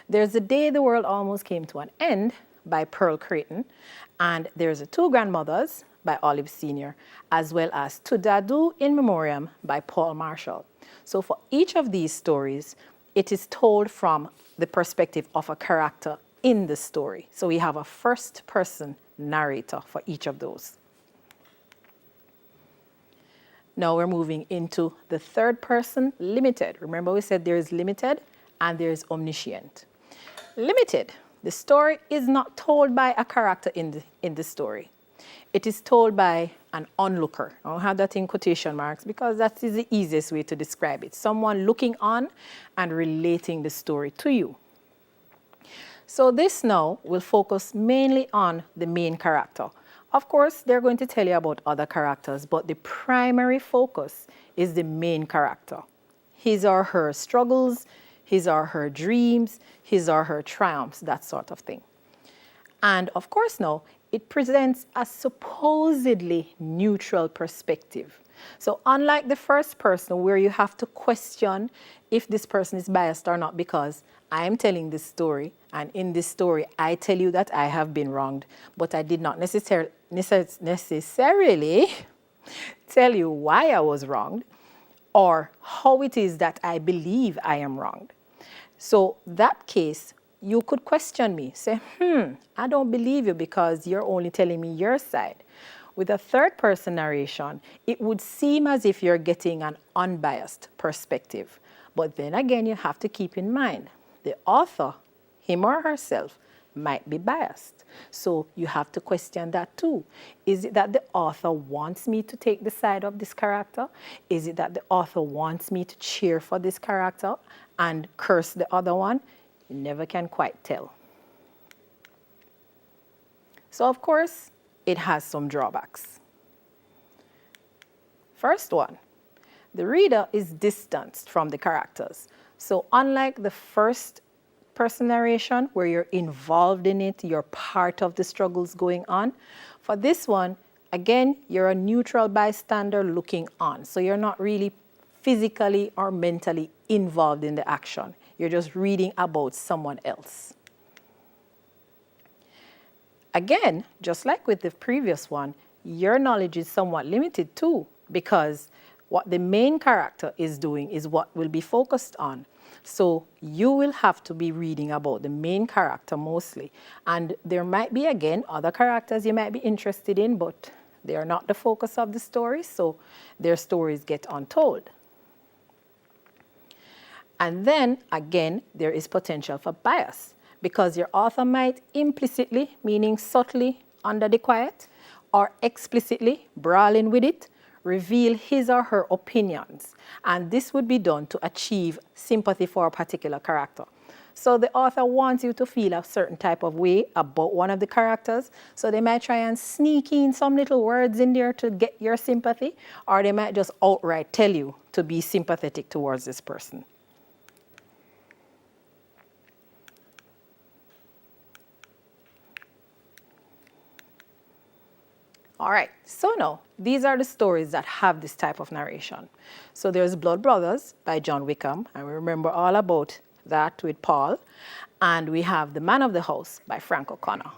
C: There's The Day the World Almost Came to an End by Pearl Creighton. And there's The Two Grandmothers by Olive Sr., as well as To Dadu in Memoriam by Paul Marshall. So for each of these stories, it is told from the perspective of a character in the story. So we have a first-person narrator for each of those. Now we're moving into the third person, limited. Remember we said there is limited and there is omniscient. Limited, the story is not told by a character in the story. It is told by an onlooker. I'll have that in quotation marks because that is the easiest way to describe it. Someone looking on and relating the story to you. So this now will focus mainly on the main character. Of course, they're going to tell you about other characters, but the primary focus is the main character. His or her struggles, his or her dreams, his or her triumphs, that sort of thing. And of course now, it presents a supposedly neutral perspective. So unlike the first person where you have to question if this person is biased or not, because I am telling this story, and in this story I tell you that I have been wronged, but I did not necessarily tell you why I was wronged, or how it is that I believe I am wronged. So that case, you could question me, say, I don't believe you because you're only telling me your side. With a third person narration, it would seem as if you're getting an unbiased perspective. But then again, you have to keep in mind, the author, him or herself, might be biased. So you have to question that too. Is it that the author wants me to take the side of this character? Is it that the author wants me to cheer for this character and curse the other one? You never can quite tell. So of course, it has some drawbacks. First one, the reader is distanced from the characters. So unlike the first person narration where you're involved in it, you're part of the struggles going on, for this one, again, you're a neutral bystander looking on. So you're not really physically or mentally involved in the action. You're just reading about someone else. Again, just like with the previous one, your knowledge is somewhat limited too, because what the main character is doing is what will be focused on. So you will have to be reading about the main character mostly. And there might be, again, other characters you might be interested in, but they are not the focus of the story, so their stories get untold. And then, again, there is potential for bias, because your author might implicitly, meaning subtly under the quiet, or explicitly, brawling with it, reveal his or her opinions. And this would be done to achieve sympathy for a particular character. So the author wants you to feel a certain type of way about one of the characters. So they might try and sneak in some little words in there to get your sympathy, or they might just outright tell you to be sympathetic towards this person. All right, so now, these are the stories that have this type of narration. So there's Blood Brothers by John Wickham, and we remember all about that with Paul. And we have The Man of the House by Frank O'Connor.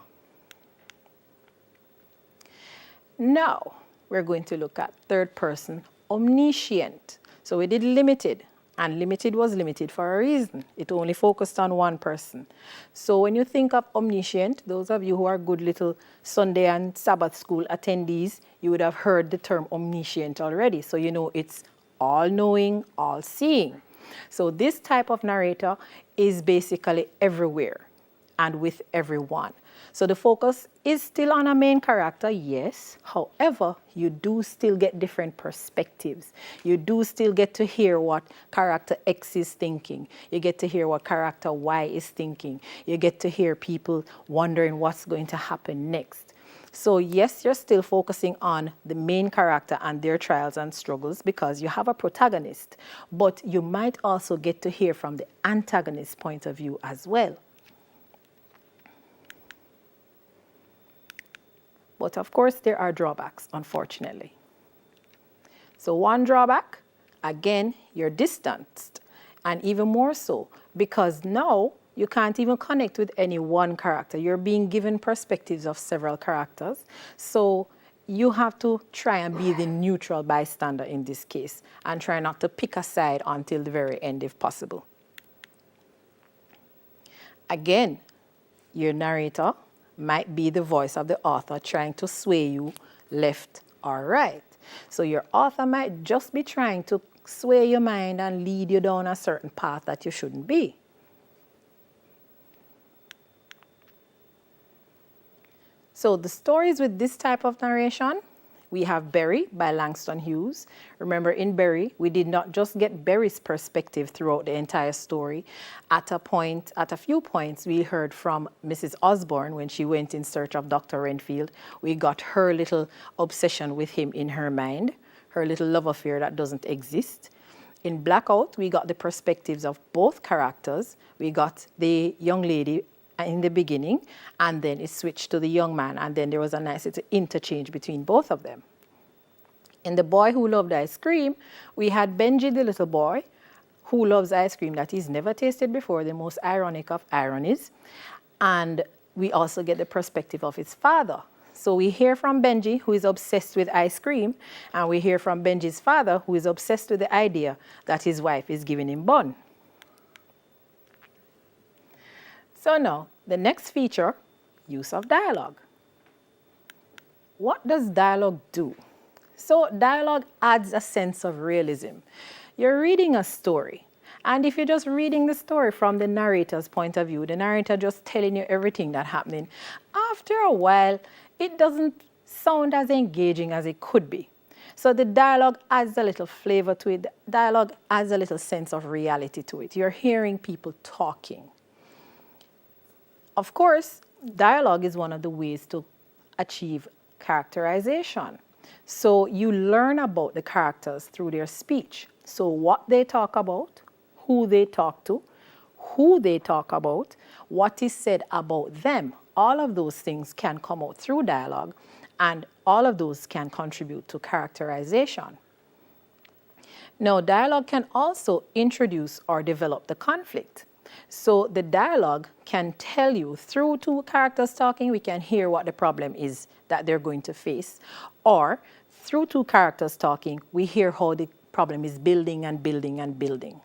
C: Now, we're going to look at third person omniscient. So we did limited, and limited was limited for a reason. It only focused on one person. So when you think of omniscient, those of you who are good little Sunday and Sabbath school attendees, you would have heard the term omniscient already. So you know it's all-knowing, all-seeing. So this type of narrator is basically everywhere and with everyone. So the focus is still on a main character, yes. However, you do still get different perspectives. You do still get to hear what character X is thinking. You get to hear what character Y is thinking. You get to hear people wondering what's going to happen next. So yes, you're still focusing on the main character and their trials and struggles because you have a protagonist, but you might also get to hear from the antagonist's point of view as well. But of course, there are drawbacks, unfortunately. So one drawback, again, you're distanced. And even more so, because now you can't even connect with any one character. You're being given perspectives of several characters. So you have to try and be the neutral bystander in this case and try not to pick a side until the very end if possible. Again, your narrator might be the voice of the author trying to sway you left or right. So your author might just be trying to sway your mind and lead you down a certain path that you shouldn't be. So the stories with this type of narration, we have Berry by Langston Hughes. Remember, in Berry, we did not just get Berry's perspective throughout the entire story. At a few points, we heard from Mrs. Osborne when she went in search of Dr. Renfield. We got her little obsession with him in her mind, her little love affair that doesn't exist. In Blackout, we got the perspectives of both characters. We got the young lady in the beginning, and then it switched to the young man, and then there was a nice little interchange between both of them. In The Boy Who Loved Ice Cream, we had Benji, the little boy, who loves ice cream that he's never tasted before, the most ironic of ironies. And we also get the perspective of his father. So we hear from Benji, who is obsessed with ice cream, and we hear from Benji's father, who is obsessed with the idea that his wife is giving him bun. So now, the next feature, use of dialogue. What does dialogue do? So dialogue adds a sense of realism. You're reading a story, and if you're just reading the story from the narrator's point of view, the narrator just telling you everything that's happening, after a while, it doesn't sound as engaging as it could be. So the dialogue adds a little flavor to it. Dialogue adds a little sense of reality to it. You're hearing people talking. Of course, dialogue is one of the ways to achieve characterization. So you learn about the characters through their speech. So what they talk about, who they talk to, who they talk about, what is said about them, all of those things can come out through dialogue, and all of those can contribute to characterization. Now, dialogue can also introduce or develop the conflict. So the dialogue can tell you, through two characters talking, we can hear what the problem is that they're going to face. Or through two characters talking, we hear how the problem is building and building and building.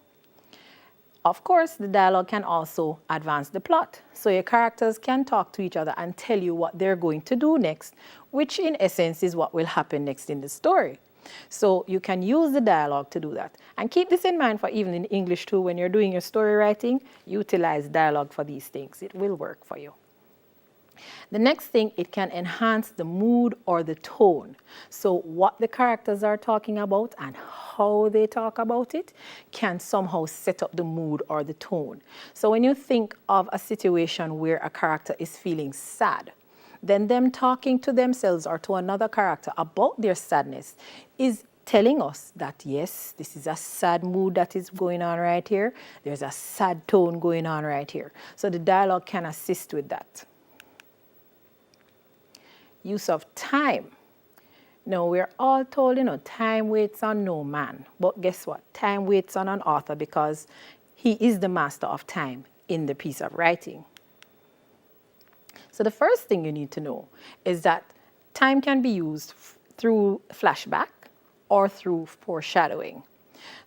C: Of course, the dialogue can also advance the plot. So your characters can talk to each other and tell you what they're going to do next, which in essence is what will happen next in the story. So you can use the dialogue to do that. And keep this in mind for even in English too, when you're doing your story writing, utilize dialogue for these things. It will work for you. The next thing, it can enhance the mood or the tone. So what the characters are talking about and how they talk about it can somehow set up the mood or the tone. So when you think of a situation where a character is feeling sad, then them talking to themselves or to another character about their sadness is telling us that, yes, this is a sad mood that is going on right here. There's a sad tone going on right here. So the dialogue can assist with that. Use of time. Now, we're all told, time waits on no man. But guess what? Time waits on an author because he is the master of time in the piece of writing. So the first thing you need to know is that time can be used through flashback or through foreshadowing.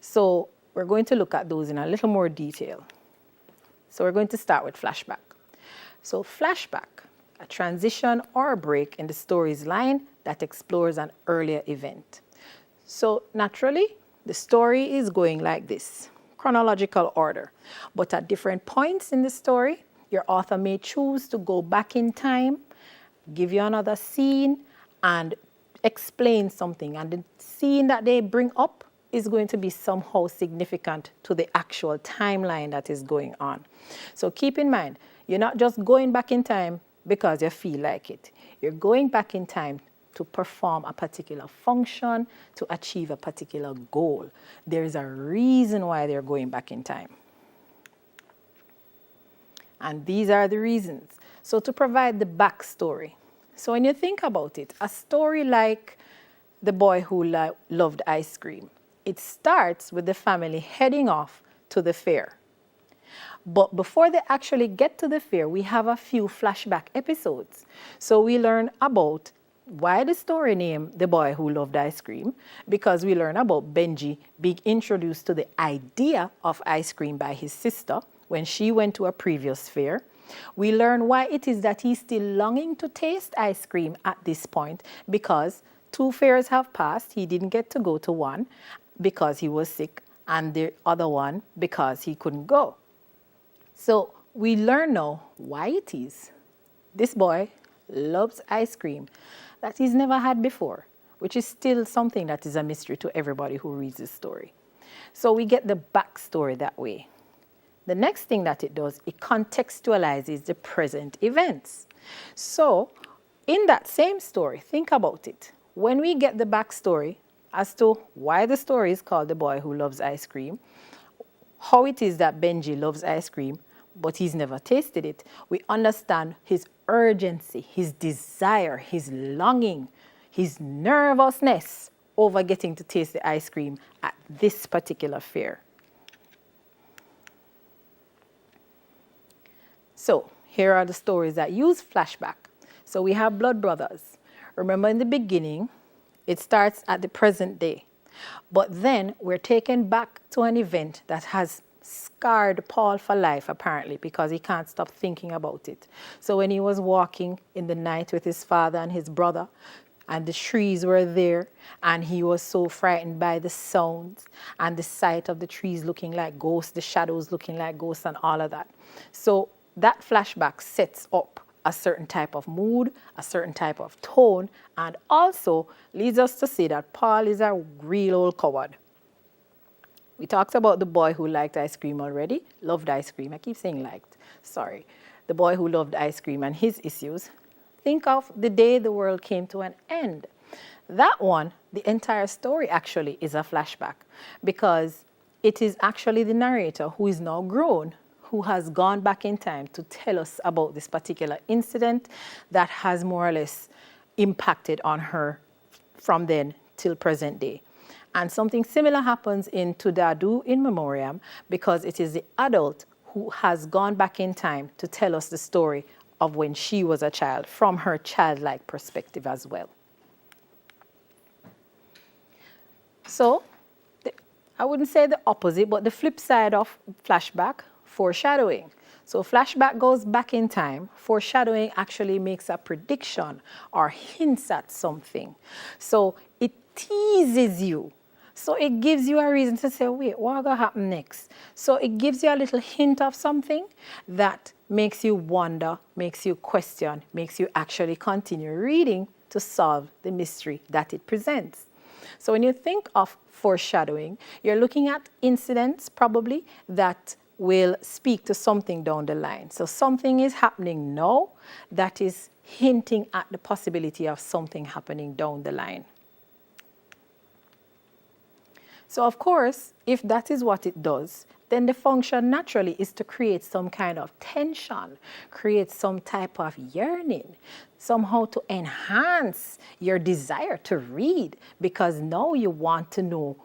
C: So we're going to look at those in a little more detail. So we're going to start with flashback. So flashback, a transition or a break in the story's line that explores an earlier event. So naturally, the story is going like this, chronological order. But at different points in the story, your author may choose to go back in time, give you another scene, and explain something. And the scene that they bring up is going to be somehow significant to the actual timeline that is going on. So keep in mind, you're not just going back in time because you feel like it. You're going back in time to perform a particular function, to achieve a particular goal. There's a reason why they're going back in time. And these are the reasons. So to provide the backstory. So when you think about it, a story like The Boy Who Loved Ice Cream, it starts with the family heading off to the fair. But before they actually get to the fair, we have a few flashback episodes. So we learn about why the story name The Boy Who Loved Ice Cream, because we learn about Benji being introduced to the idea of ice cream by his sister when she went to a previous fair. We learn why it is that he's still longing to taste ice cream at this point, because 2 fairs have passed. He didn't get to go to one because he was sick, and the other one because he couldn't go. So we learn now why it is this boy loves ice cream that he's never had before, which is still something that is a mystery to everybody who reads this story. So we get the backstory that way. The next thing that it does, it contextualizes the present events. So in that same story, think about it. When we get the backstory as to why the story is called The Boy Who Loves Ice Cream, how it is that Benji loves ice cream, but he's never tasted it, we understand his urgency, his desire, his longing, his nervousness over getting to taste the ice cream at this particular fair. So here are the stories that use flashback. So we have Blood Brothers. Remember in the beginning, it starts at the present day. But then we're taken back to an event that has scarred Paul for life, apparently, because he can't stop thinking about it. So when he was walking in the night with his father and his brother, and the trees were there, and he was so frightened by the sounds and the sight of the trees looking like ghosts, the shadows looking like ghosts, and all of that. So that flashback sets up a certain type of mood, a certain type of tone, and also leads us to say that Paul is a real old coward. We talked about the boy who liked ice cream already, loved ice cream. I keep saying liked, sorry. The boy who loved ice cream and his issues. Think of the day the world came to an end. That one, the entire story actually is a flashback because it is actually the narrator who is now grown, who has gone back in time to tell us about this particular incident that has more or less impacted on her from then till present day. And something similar happens in Tudadu in Memoriam because it is the adult who has gone back in time to tell us the story of when she was a child from her childlike perspective as well. So I wouldn't say the opposite, but the flip side of flashback, foreshadowing. So flashback goes back in time. Foreshadowing actually makes a prediction or hints at something. So it teases you. So it gives you a reason to say, wait, what's going to happen next? So it gives you a little hint of something that makes you wonder, makes you question, makes you actually continue reading to solve the mystery that it presents. So when you think of foreshadowing, you're looking at incidents probably that will speak to something down the line. So something is happening now that is hinting at the possibility of something happening down the line. So of course, if that is what it does, then the function naturally is to create some kind of tension, create some type of yearning, somehow to enhance your desire to read, because now you want to know,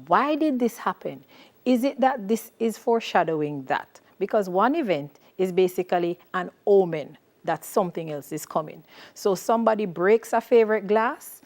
C: why did this happen? Is it that this is foreshadowing that? Because one event is basically an omen that something else is coming. So somebody breaks a favorite glass,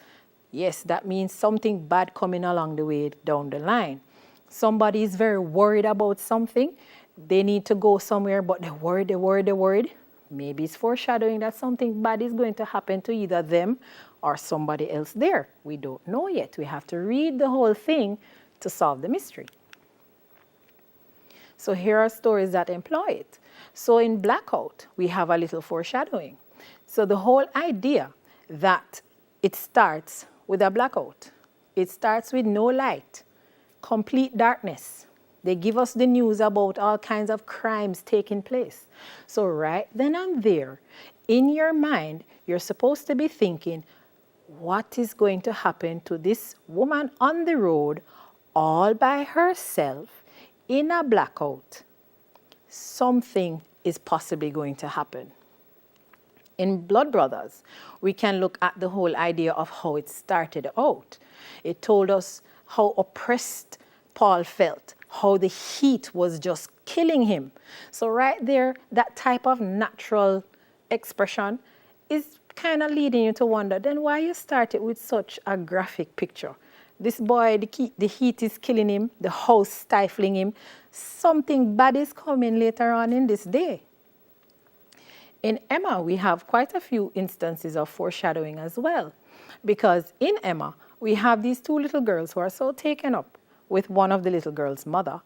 C: yes, that means something bad coming along the way down the line. Somebody is very worried about something. They need to go somewhere, but they're worried. Maybe it's foreshadowing that something bad is going to happen to either them or somebody else there. We don't know yet. We have to read the whole thing to solve the mystery. So here are stories that employ it. So in Blackout, we have a little foreshadowing. So the whole idea that it starts with a blackout. It starts with no light, complete darkness. They give us the news about all kinds of crimes taking place. So right then and there, in your mind, you're supposed to be thinking, what is going to happen to this woman on the road all by herself in a blackout? Something is possibly going to happen. In Blood Brothers, we can look at the whole idea of how it started out. It told us how oppressed Paul felt, how the heat was just killing him. So right there, that type of natural expression is kind of leading you to wonder, then why you started with such a graphic picture? This boy, the heat is killing him, the house stifling him. Something bad is coming later on in this day. In Emma, we have quite a few instances of foreshadowing as well, because in Emma, we have these two little girls who are so taken up with one of the little girl's mother,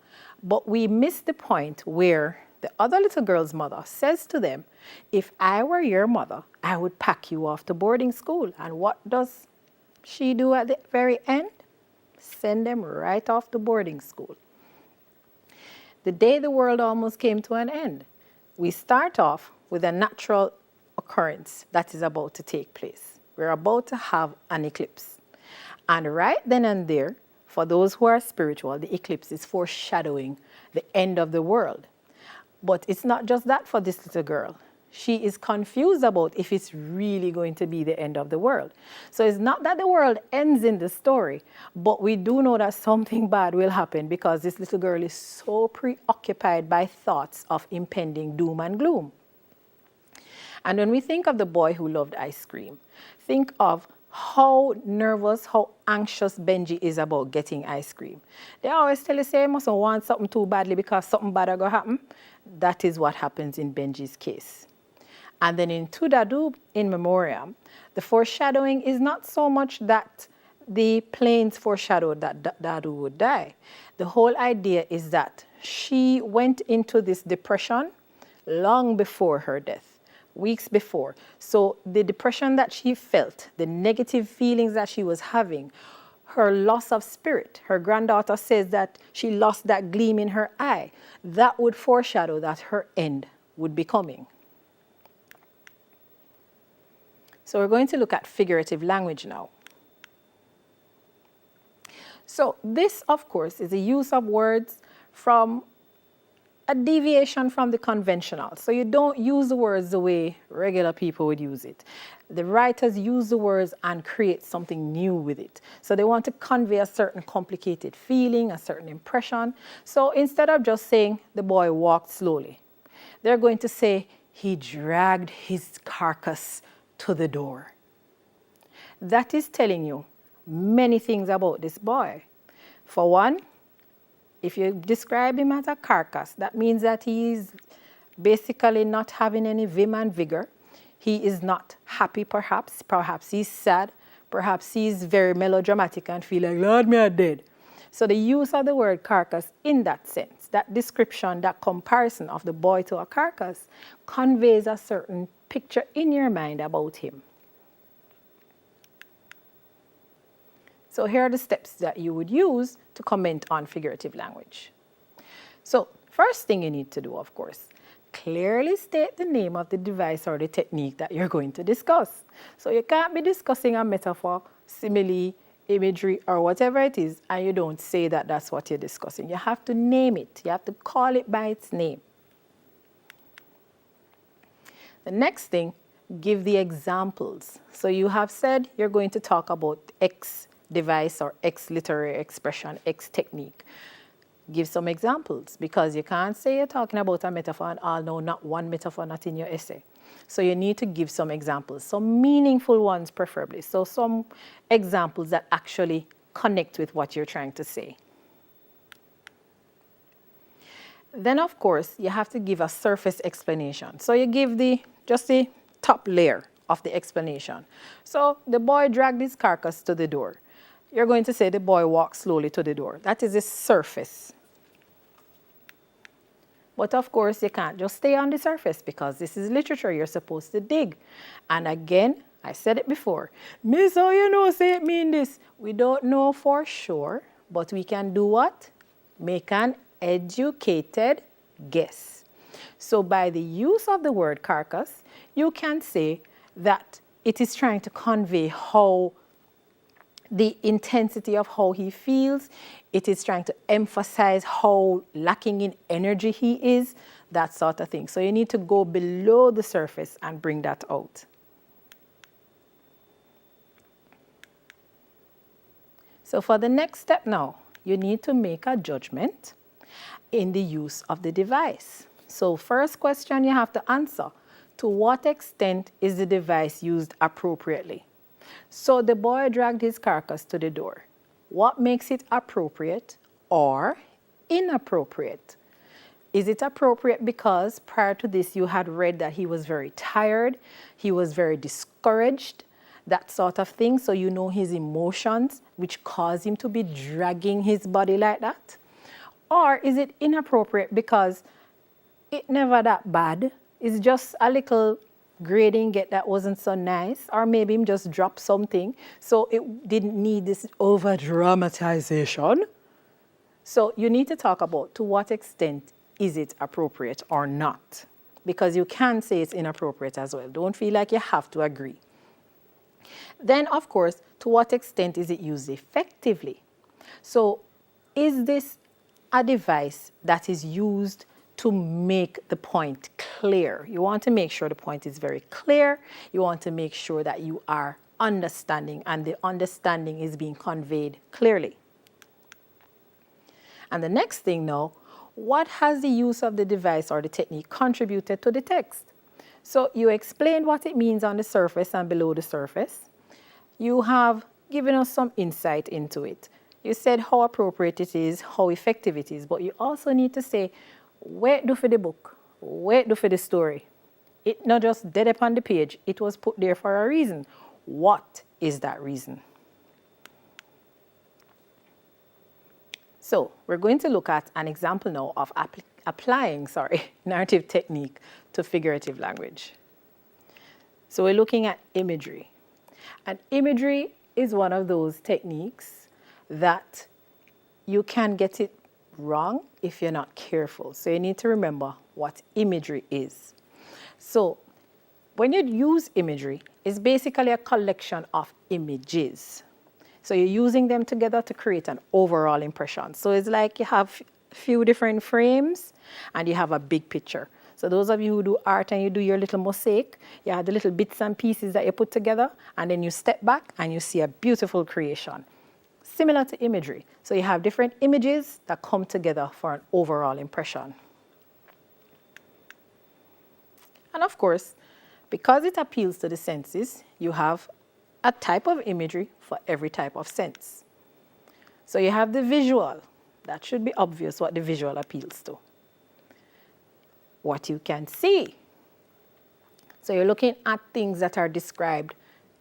C: but we miss the point where the other little girl's mother says to them, if I were your mother, I would pack you off to boarding school. And what does she do at the very end? Send them right off to boarding school. The day the world almost came to an end, we start off with a natural occurrence that is about to take place. We're about to have an eclipse. And right then and there, for those who are spiritual, the eclipse is foreshadowing the end of the world. But it's not just that for this little girl. She is confused about if it's really going to be the end of the world. So it's not that the world ends in the story, but we do know that something bad will happen because this little girl is so preoccupied by thoughts of impending doom and gloom. And when we think of the boy who loved ice cream, think of how nervous, how anxious Benji is about getting ice cream. They always tell you, say, you mustn't want something too badly because something bad are going to happen. That is what happens in Benji's case. And then in Tudadu, in memoriam, the foreshadowing is not so much that the planes foreshadowed that Dadu would die. The whole idea is that she went into this depression long before her death, weeks before. So the depression that she felt, the negative feelings that she was having, her loss of spirit, her granddaughter says that she lost that gleam in her eye, that would foreshadow that her end would be coming. So we're going to look at figurative language now. So this, of course, is a use of words from a deviation from the conventional. So you don't use the words the way regular people would use it. The writers use the words and create something new with it. So they want to convey a certain complicated feeling, a certain impression. So instead of just saying the boy walked slowly, they're going to say he dragged his carcass to the door. That is telling you many things about this boy. For one, if you describe him as a carcass, that means that he is basically not having any vim and vigor. He is not happy, perhaps. Perhaps he's sad. Perhaps he's very melodramatic and feel like, Lord, me are dead. So the use of the word carcass in that sense, that description, that comparison of the boy to a carcass conveys a certain picture in your mind about him. So here are the steps that you would use to comment on figurative language. So first thing you need to do, of course, clearly state the name of the device or the technique that you're going to discuss. So you can't be discussing a metaphor, simile, imagery, or whatever it is, and you don't say that that's what you're discussing. You have to name it. You have to call it by its name. The next thing, give the examples. So you have said you're going to talk about X device or X literary expression, X technique. Give some examples, because you can't say you're talking about a metaphor and all know not one metaphor not in your essay. So you need to give some examples, some meaningful ones preferably. So some examples that actually connect with what you're trying to say. Then of course you have to give a surface explanation. So you give just the top layer of the explanation. So the boy dragged his carcass to the door. You're going to say the boy walked slowly to the door. That is the surface. But of course, you can't just stay on the surface, because this is literature. You're supposed to dig. And again, I said it before. Miss, how you know say it mean this? We don't know for sure, but we can do what? Make an educated guess. So by the use of the word carcass, you can say that it is trying to convey how the intensity of how he feels. It is trying to emphasize how lacking in energy he is, that sort of thing. So you need to go below the surface and bring that out. So for the next step now, you need to make a judgment in the use of the device. So first question you have to answer, to what extent is the device used appropriately? So the boy dragged his carcass to the door. What makes it appropriate or inappropriate? Is it appropriate because prior to this you had read that he was very tired, he was very discouraged, that sort of thing, so you know his emotions which cause him to be dragging his body like that? Or is it inappropriate because it never that bad, it's just a little grading get that wasn't so nice, or maybe him just dropped something, so it didn't need this over dramatization. So you need to talk about to what extent is it appropriate or not, because you can say it's inappropriate as well. Don't feel like you have to agree. Then of course, to what extent is it used effectively? So is this a device that is used to make the point clear? You want to make sure the point is very clear. You want to make sure that you are understanding and the understanding is being conveyed clearly. And the next thing now, what has the use of the device or the technique contributed to the text? So you explained what it means on the surface and below the surface. You have given us some insight into it. You said how appropriate it is, how effective it is, but you also need to say, where do for the book, where do for the story. It not just dead upon the page, it was put there for a reason. What is that reason? So we're going to look at an example now of applying narrative technique to figurative language. So we're looking at imagery. And imagery is one of those techniques that you can get it wrong if you're not careful. So you need to remember what imagery is. So when you use imagery, it's basically a collection of images. So you're using them together to create an overall impression. So it's like you have a few different frames and you have a big picture. So those of you who do art and you do your little mosaic, you have the little bits and pieces that you put together, and then you step back and you see a beautiful creation. Similar to imagery. So you have different images that come together for an overall impression. And of course, because it appeals to the senses, you have a type of imagery for every type of sense. So you have the visual. That should be obvious what the visual appeals to. What you can see. So you're looking at things that are described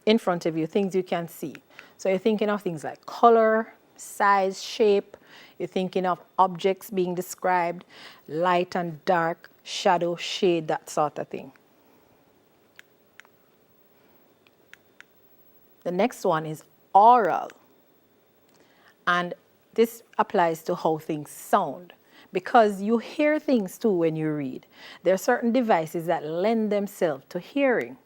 C: in front of you, things you can see. So you're thinking of things like color, size, shape. You're thinking of objects being described, light and dark, shadow, shade, that sort of thing. The next one is oral. And this applies to how things sound, because you hear things too when you read. There are certain devices that lend themselves to hearing.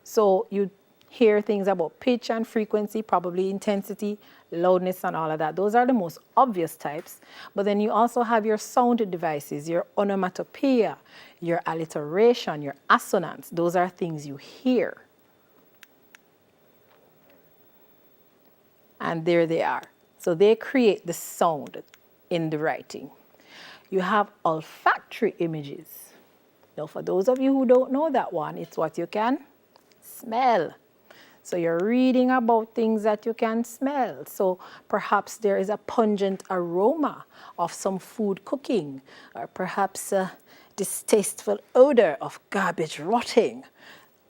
C: So you hear things about pitch and frequency, probably intensity, loudness, and all of that. Those are the most obvious types. But then you also have your sound devices, your onomatopoeia, your alliteration, your assonance. Those are things you hear. And there they are. So they create the sound in the writing. You have olfactory images. Now, for those of you who don't know that one, it's what you can smell. So you're reading about things that you can smell. So perhaps there is a pungent aroma of some food cooking, or perhaps a distasteful odor of garbage rotting.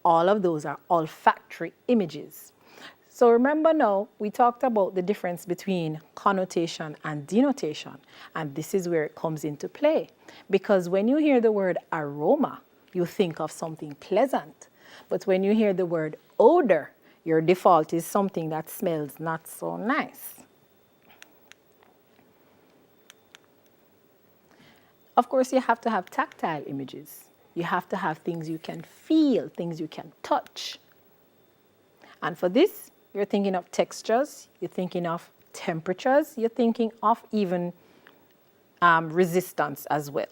C: All of those are olfactory images. So remember now, we talked about the difference between connotation and denotation, and this is where it comes into play. Because when you hear the word aroma, you think of something pleasant. But when you hear the word odor, your default is something that smells not so nice. Of course, you have to have tactile images. You have to have things you can feel, things you can touch. And for this, you're thinking of textures, you're thinking of temperatures, you're thinking of even resistance as well.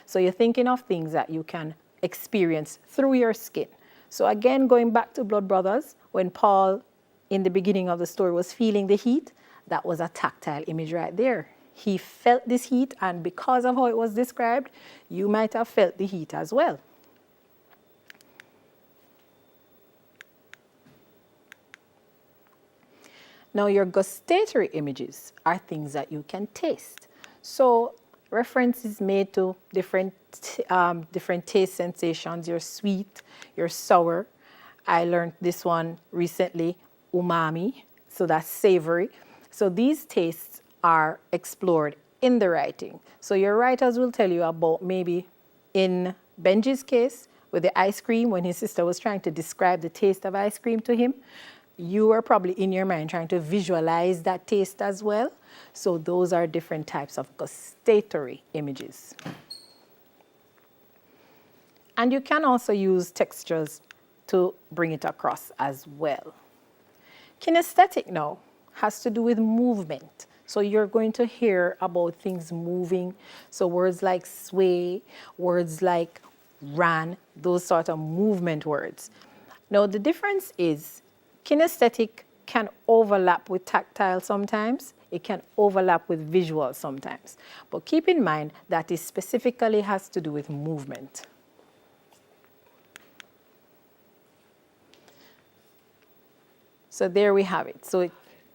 C: So you're thinking of things that you can experience through your skin. So again, going back to Blood Brothers, when Paul, in the beginning of the story, was feeling the heat, that was a tactile image right there. He felt this heat, and because of how it was described, you might have felt the heat as well. Now, your gustatory images are things that you can taste. So reference is made to different taste sensations. Your sweet, your sour. I learned this one recently, umami, so that's savory. So these tastes are explored in the writing. So your writers will tell you about, maybe in Benji's case, with the ice cream, when his sister was trying to describe the taste of ice cream to him, you are probably in your mind trying to visualize that taste as well. So those are different types of gustatory images. And you can also use textures to bring it across as well. Kinesthetic now has to do with movement. So you're going to hear about things moving. So words like sway, words like ran, those sort of movement words. Now the difference is kinesthetic can overlap with tactile sometimes. It can overlap with visual sometimes. But keep in mind that it specifically has to do with movement. So there we have it. So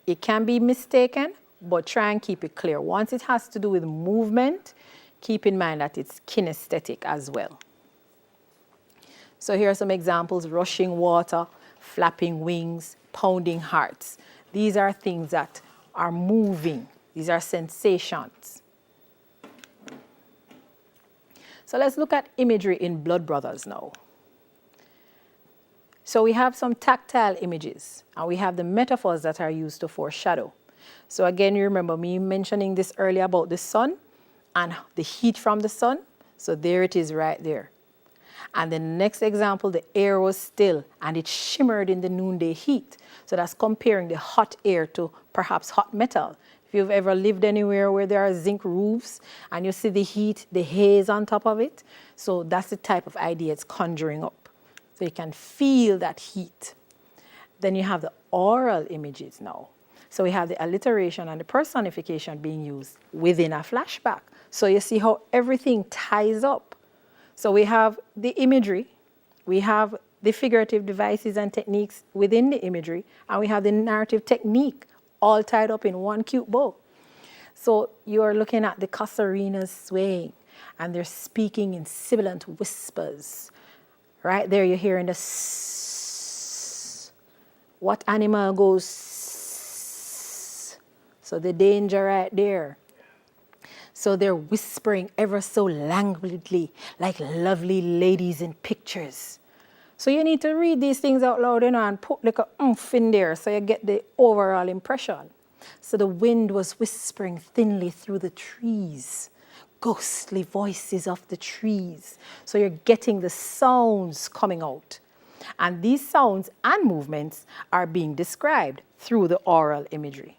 C: it can be mistaken, but try and keep it clear. Once it has to do with movement, keep in mind that it's kinesthetic as well. So here are some examples: rushing water, flapping wings, pounding hearts. These are things that are moving. These are sensations. So let's look at imagery in Blood Brothers now. So we have some tactile images, and we have the metaphors that are used to foreshadow. So again, you remember me mentioning this earlier about the sun and the heat from the sun. So there it is right there. And the next example, the air was still and it shimmered in the noonday heat. So that's comparing the hot air to perhaps hot metal. If you've ever lived anywhere where there are zinc roofs and you see the heat, the haze on top of it, so that's the type of idea it's conjuring up. So you can feel that heat. Then you have the oral images now. So we have the alliteration and the personification being used within a flashback. So you see how everything ties up. So we have the imagery, we have the figurative devices and techniques within the imagery, and we have the narrative technique all tied up in one cute bow. So you're looking at the casarinas swaying, and they're speaking in sibilant whispers. Right there you're hearing the sss. What animal goes sss? So the danger right there. So they're whispering ever so languidly, like lovely ladies in pictures. So you need to read these things out loud, and put like a oomph in there so you get the overall impression. So the wind was whispering thinly through the trees, ghostly voices of the trees. So you're getting the sounds coming out. And these sounds and movements are being described through the oral imagery.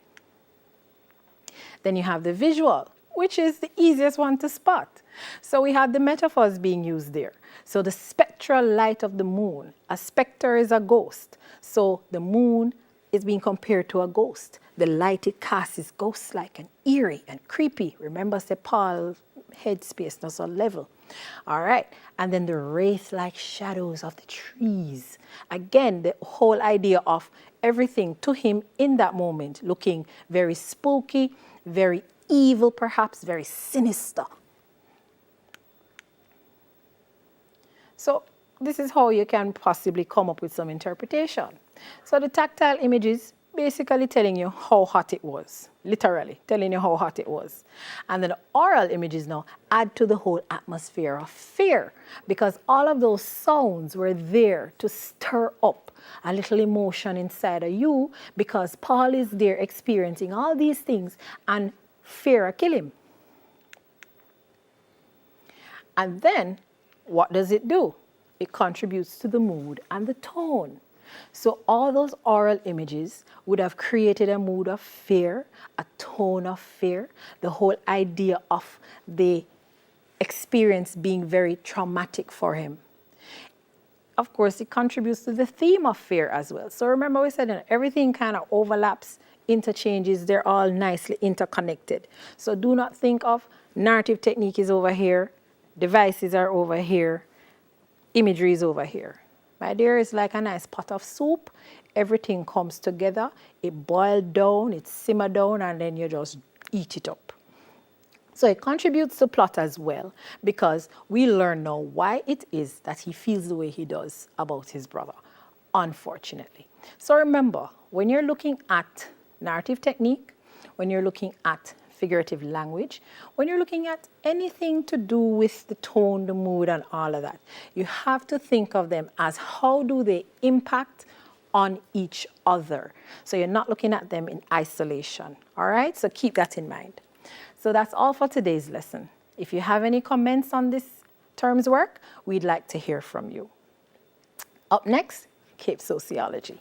C: Then you have the visual, which is the easiest one to spot. So we have the metaphors being used there. So the spectral light of the moon. A spectre is a ghost. So the moon is being compared to a ghost. The light it casts is ghost-like and eerie and creepy. Remember, say Paul's headspace, not so level. All right. And then the wraith-like shadows of the trees. Again, the whole idea of everything to him in that moment looking very spooky, very evil, perhaps very sinister. So this is how you can possibly come up with some interpretation. So the tactile images basically telling you how hot it was, literally telling you how hot it was. And then the oral images now add to the whole atmosphere of fear, because all of those sounds were there to stir up a little emotion inside of you, because Paul is there experiencing all these things and fear will kill him. And then what does it do? It contributes to the mood and the tone. So all those oral images would have created a mood of fear, a tone of fear, the whole idea of the experience being very traumatic for him. Of course, it contributes to the theme of fear as well. So remember we said that everything kind of overlaps, interchanges, they're all nicely interconnected. So do not think of narrative technique is over here, devices are over here, imagery is over here. My dear, it's like a nice pot of soup. Everything comes together, it boils down, it simmers down, and then you just eat it up. So it contributes to plot as well, because we learn now why it is that he feels the way he does about his brother, unfortunately. So remember, when you're looking at narrative technique, when you're looking at figurative language, when you're looking at anything to do with the tone, the mood, and all of that, you have to think of them as how do they impact on each other. So you're not looking at them in isolation, all right? So keep that in mind. So that's all for today's lesson. If you have any comments on this term's work, we'd like to hear from you. Up next, Cape Sociology.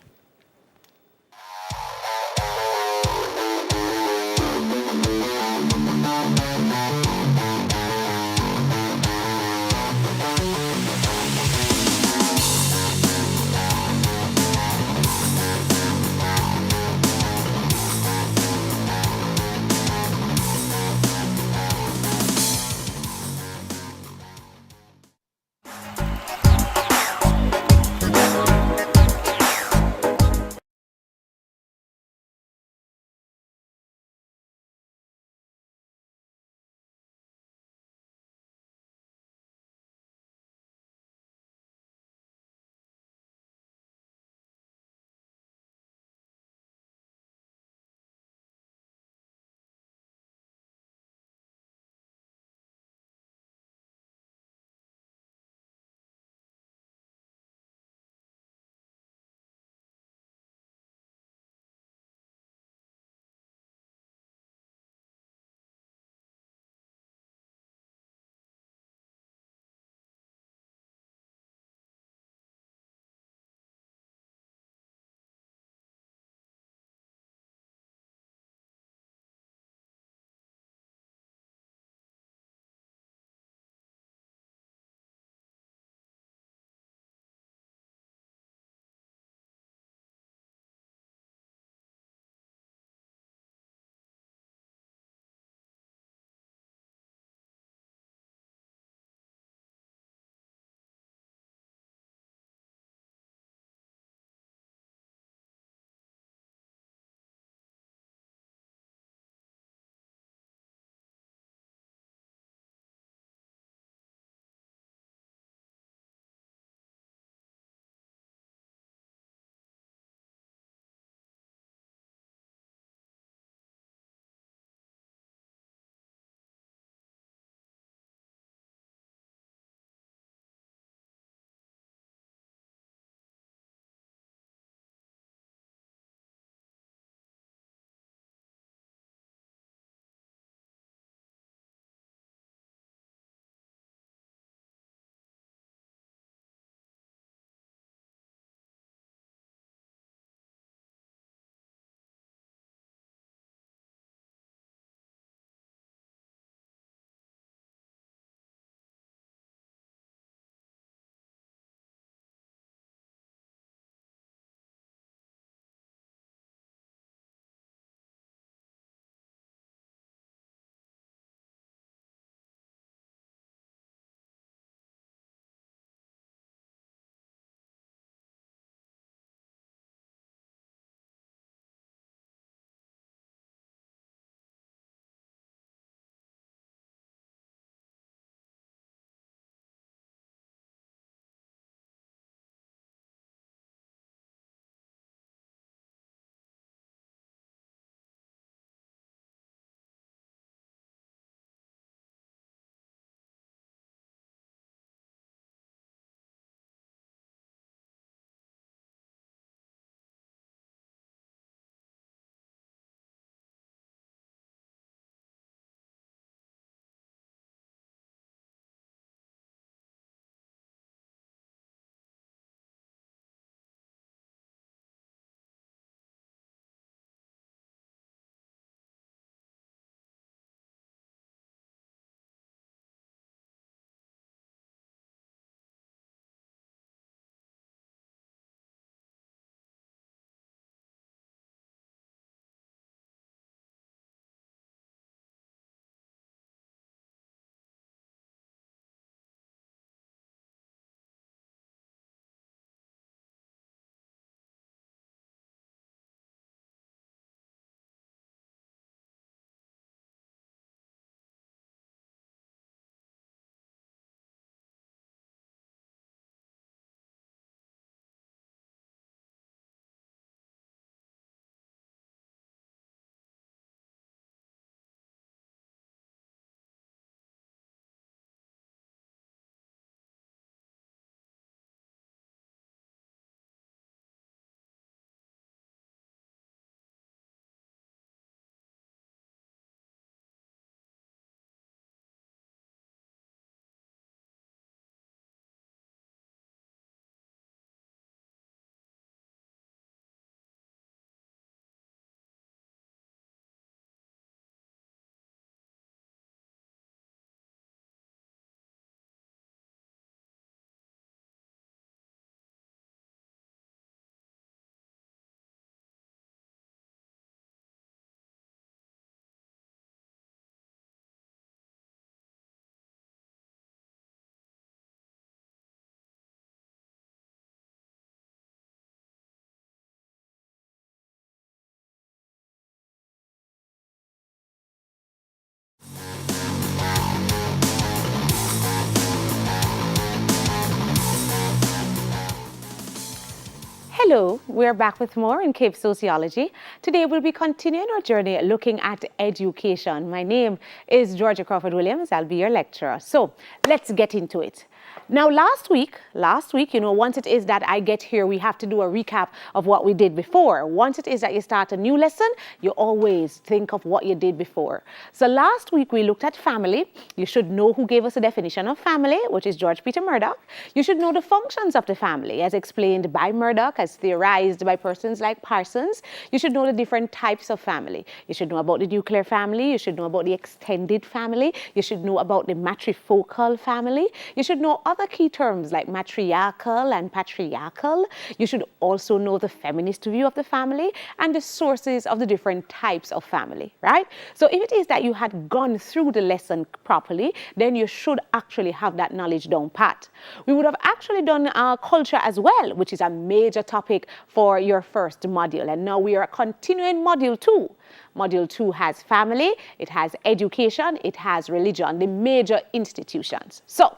D: Hello, we're back with more in Cape Sociology. Today we'll be continuing our journey looking at education. My name is Georgia Crawford Williams. I'll be your lecturer. So let's get into it. Now last week, once it is that I get here, we have to do a recap of what we did before. Once it is that you start a new lesson, you always think of what you did before. So last week we looked at family. You should know who gave us a definition of family, which is George Peter Murdoch. You should know the functions of the family as explained by Murdoch, as theorized by persons like Parsons. You should know the different types of family. You should know about the nuclear family. You should know about the extended family. You should know about the matrifocal family. You should know other key terms like matriarchal and patriarchal. You should also know the feminist view of the family and the sources of the different types of family, right? So if it is that you had gone through the lesson properly, then you should actually have that knowledge down pat. We would have actually done culture as well, which is a major topic for your first module. And now we are continuing module 2. Module 2 has family, it has education, it has religion, the major institutions. So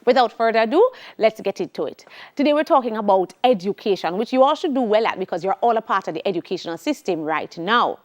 D: without further ado, let's get into it. Today we're talking about education, which you all should do well at because you're all a part of the educational system right now.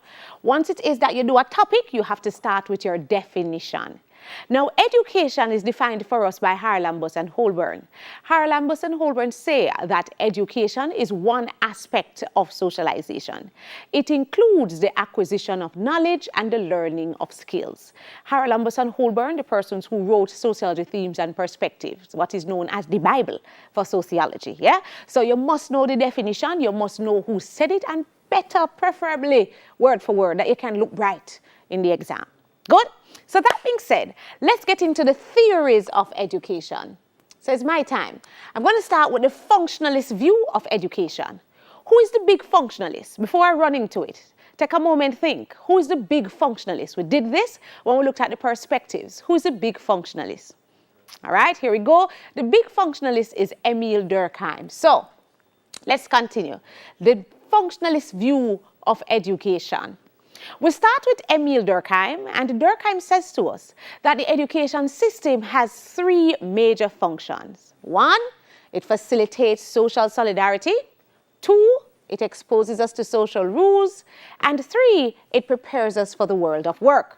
D: Once it is that you do a topic, you have to start with your definition. Now, education is defined for us by Harlambus and Holborn. Harlambus and Holborn say that education is one aspect of socialization. It includes the acquisition of knowledge and the learning of skills. Harlambus and Holborn, the persons who wrote Sociology Themes and Perspectives, what is known as the Bible for sociology, yeah? So you must know the definition, you must know who said it, and better, preferably, word for word, that you can look right in the exam. Good? So that being said, let's get into the theories of education. So it's my time. I'm going to start with the functionalist view of education. Who is the big functionalist? Before I run into it, take a moment, think. Who is the big functionalist? We did this when we looked at the perspectives. Who is the big functionalist? All right, here we go. The big functionalist is Emile Durkheim. So let's continue. The functionalist view of education. We start with Emile Durkheim, and Durkheim says to us that the education system has 3 major functions. 1, it facilitates social solidarity. 2, it exposes us to social rules. And 3, it prepares us for the world of work.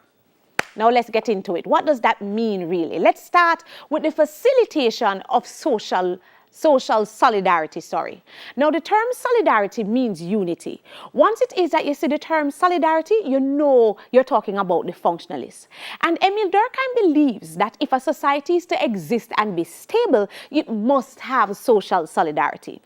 D: Now let's get into it. What does that mean really? Let's start with the facilitation of social solidarity, Now the term solidarity means unity. Once it is that you see the term solidarity, you know you're talking about the functionalists. And Emile Durkheim believes that if a society is to exist and be stable, it must have social solidarity.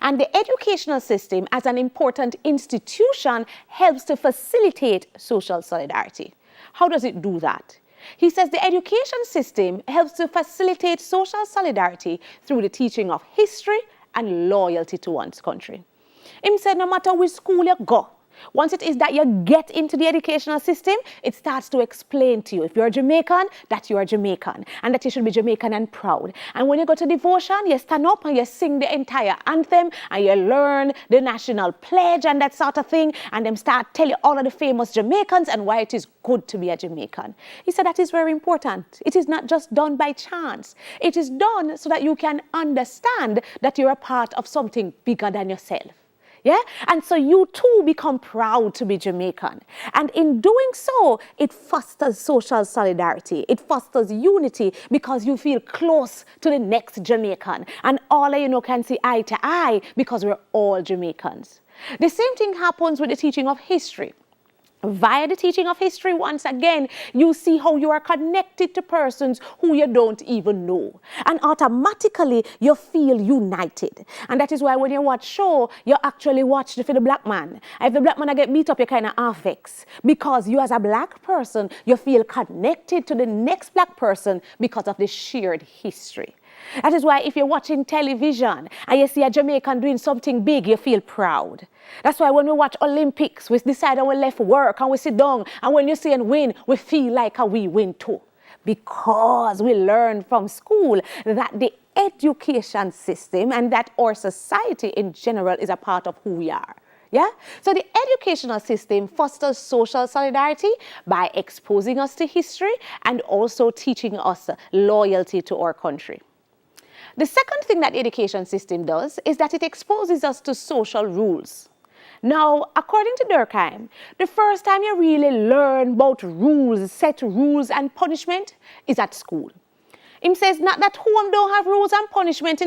D: And the educational system as an important institution helps to facilitate social solidarity. How does it do that? He says the education system helps to facilitate social solidarity through the teaching of history and loyalty to one's country. He said no matter which school you go, once it is that you get into the educational system, it starts to explain to you, if you're Jamaican, that you are Jamaican, and that you should be Jamaican and proud. And when you go to devotion, you stand up and you sing the entire anthem, and you learn the national pledge and that sort of thing, and them start tell you all of the famous Jamaicans and why it is good to be a Jamaican. He said that is very important. It is not just done by chance. It is done so that you can understand that you're a part of something bigger than yourself. Yeah? And so you too become proud to be Jamaican. And in doing so, it fosters social solidarity. It fosters unity because you feel close to the next Jamaican. And all of you can see eye to eye because we're all Jamaicans. The same thing happens with the teaching of history. Via the teaching of history, once again, you see how you are connected to persons who you don't even know. And automatically, you feel united. And that is why when you watch show, you actually watch for the black man. If the black man get beat up, you kind of affects. Because you as a black person, you feel connected to the next black person because of the shared history. That is why if you're watching television and you see a Jamaican doing something big, you feel proud. That's why when we watch Olympics, we decide on we left work and we sit down, and when you see and win, we feel like we win too. Because we learn from school that the education system and that our society in general is a part of who we are. Yeah? So the educational system fosters social solidarity by exposing us to history and also teaching us loyalty to our country. The second thing that the education system does is that it exposes us to social rules. Now, according to Durkheim, the first time you really learn about rules, set rules and punishment is at school. Him says not that home don't have rules and punishment,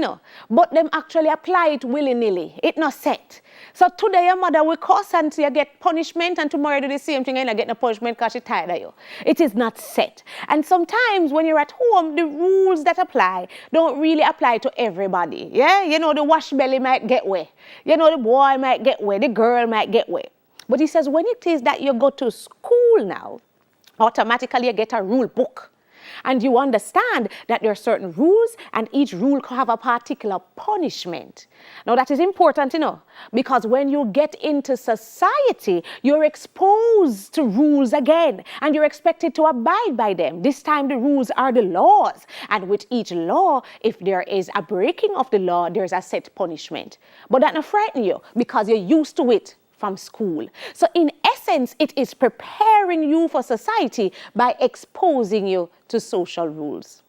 D: but them actually apply it willy-nilly. It not set. So today your mother will curse and you get punishment, and tomorrow you do the same thing and you get no punishment because she tired of you. It is not set. And sometimes when you're at home, the rules that apply don't really apply to everybody. Yeah, the wash belly might get wet. The boy might get wet. The girl might get wet. But he says when it is that you go to school now, automatically you get a rule book. And you understand that there are certain rules and each rule can have a particular punishment. Now that is important to know, because when you get into society, you're exposed to rules again and you're expected to abide by them. This time the rules are the laws, and with each law, if there is a breaking of the law, there's a set punishment. But that not frighten you because you're used to it from school. So in essence, it is preparing you for society by exposing you to social rules.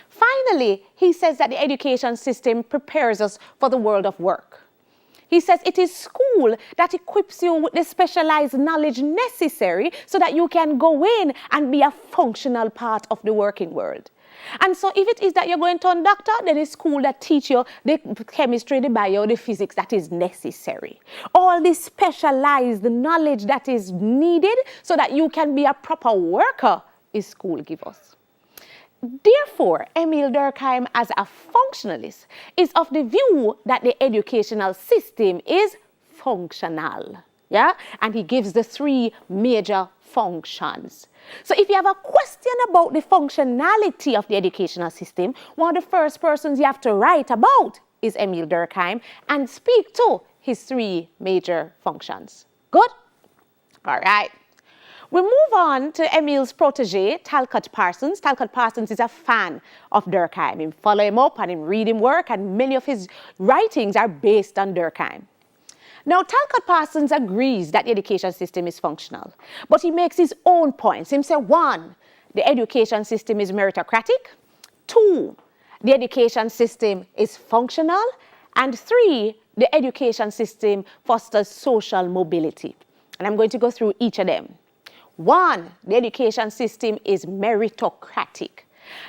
D: Finally, he says that the education system prepares us for the world of work. He says it is school that equips you with the specialized knowledge necessary so that you can go in and be a functional part of the working world. And so if it is that you're going to a doctor, then it's school that teach you the chemistry, the bio, the physics that is necessary. All this specialized knowledge that is needed so that you can be a proper worker is school give us. Therefore, Emile Durkheim, as a functionalist, is of the view that the educational system is functional. Yeah? And he gives the three major functions. So if you have a question about the functionality of the educational system, one of the first persons you have to write about is Emile Durkheim and speak to his three major functions. Good? All right. We move on to Emile's protege, Talcott Parsons. Talcott Parsons is a fan of Durkheim. He follow him up and he read him work, and many of his writings are based on Durkheim. Now, Talcott Parsons agrees that the education system is functional, but he makes his own points. He says, 1, the education system is meritocratic. 2, the education system is functional. And 3, the education system fosters social mobility. And I'm going to go through each of them. 1, the education system is meritocratic.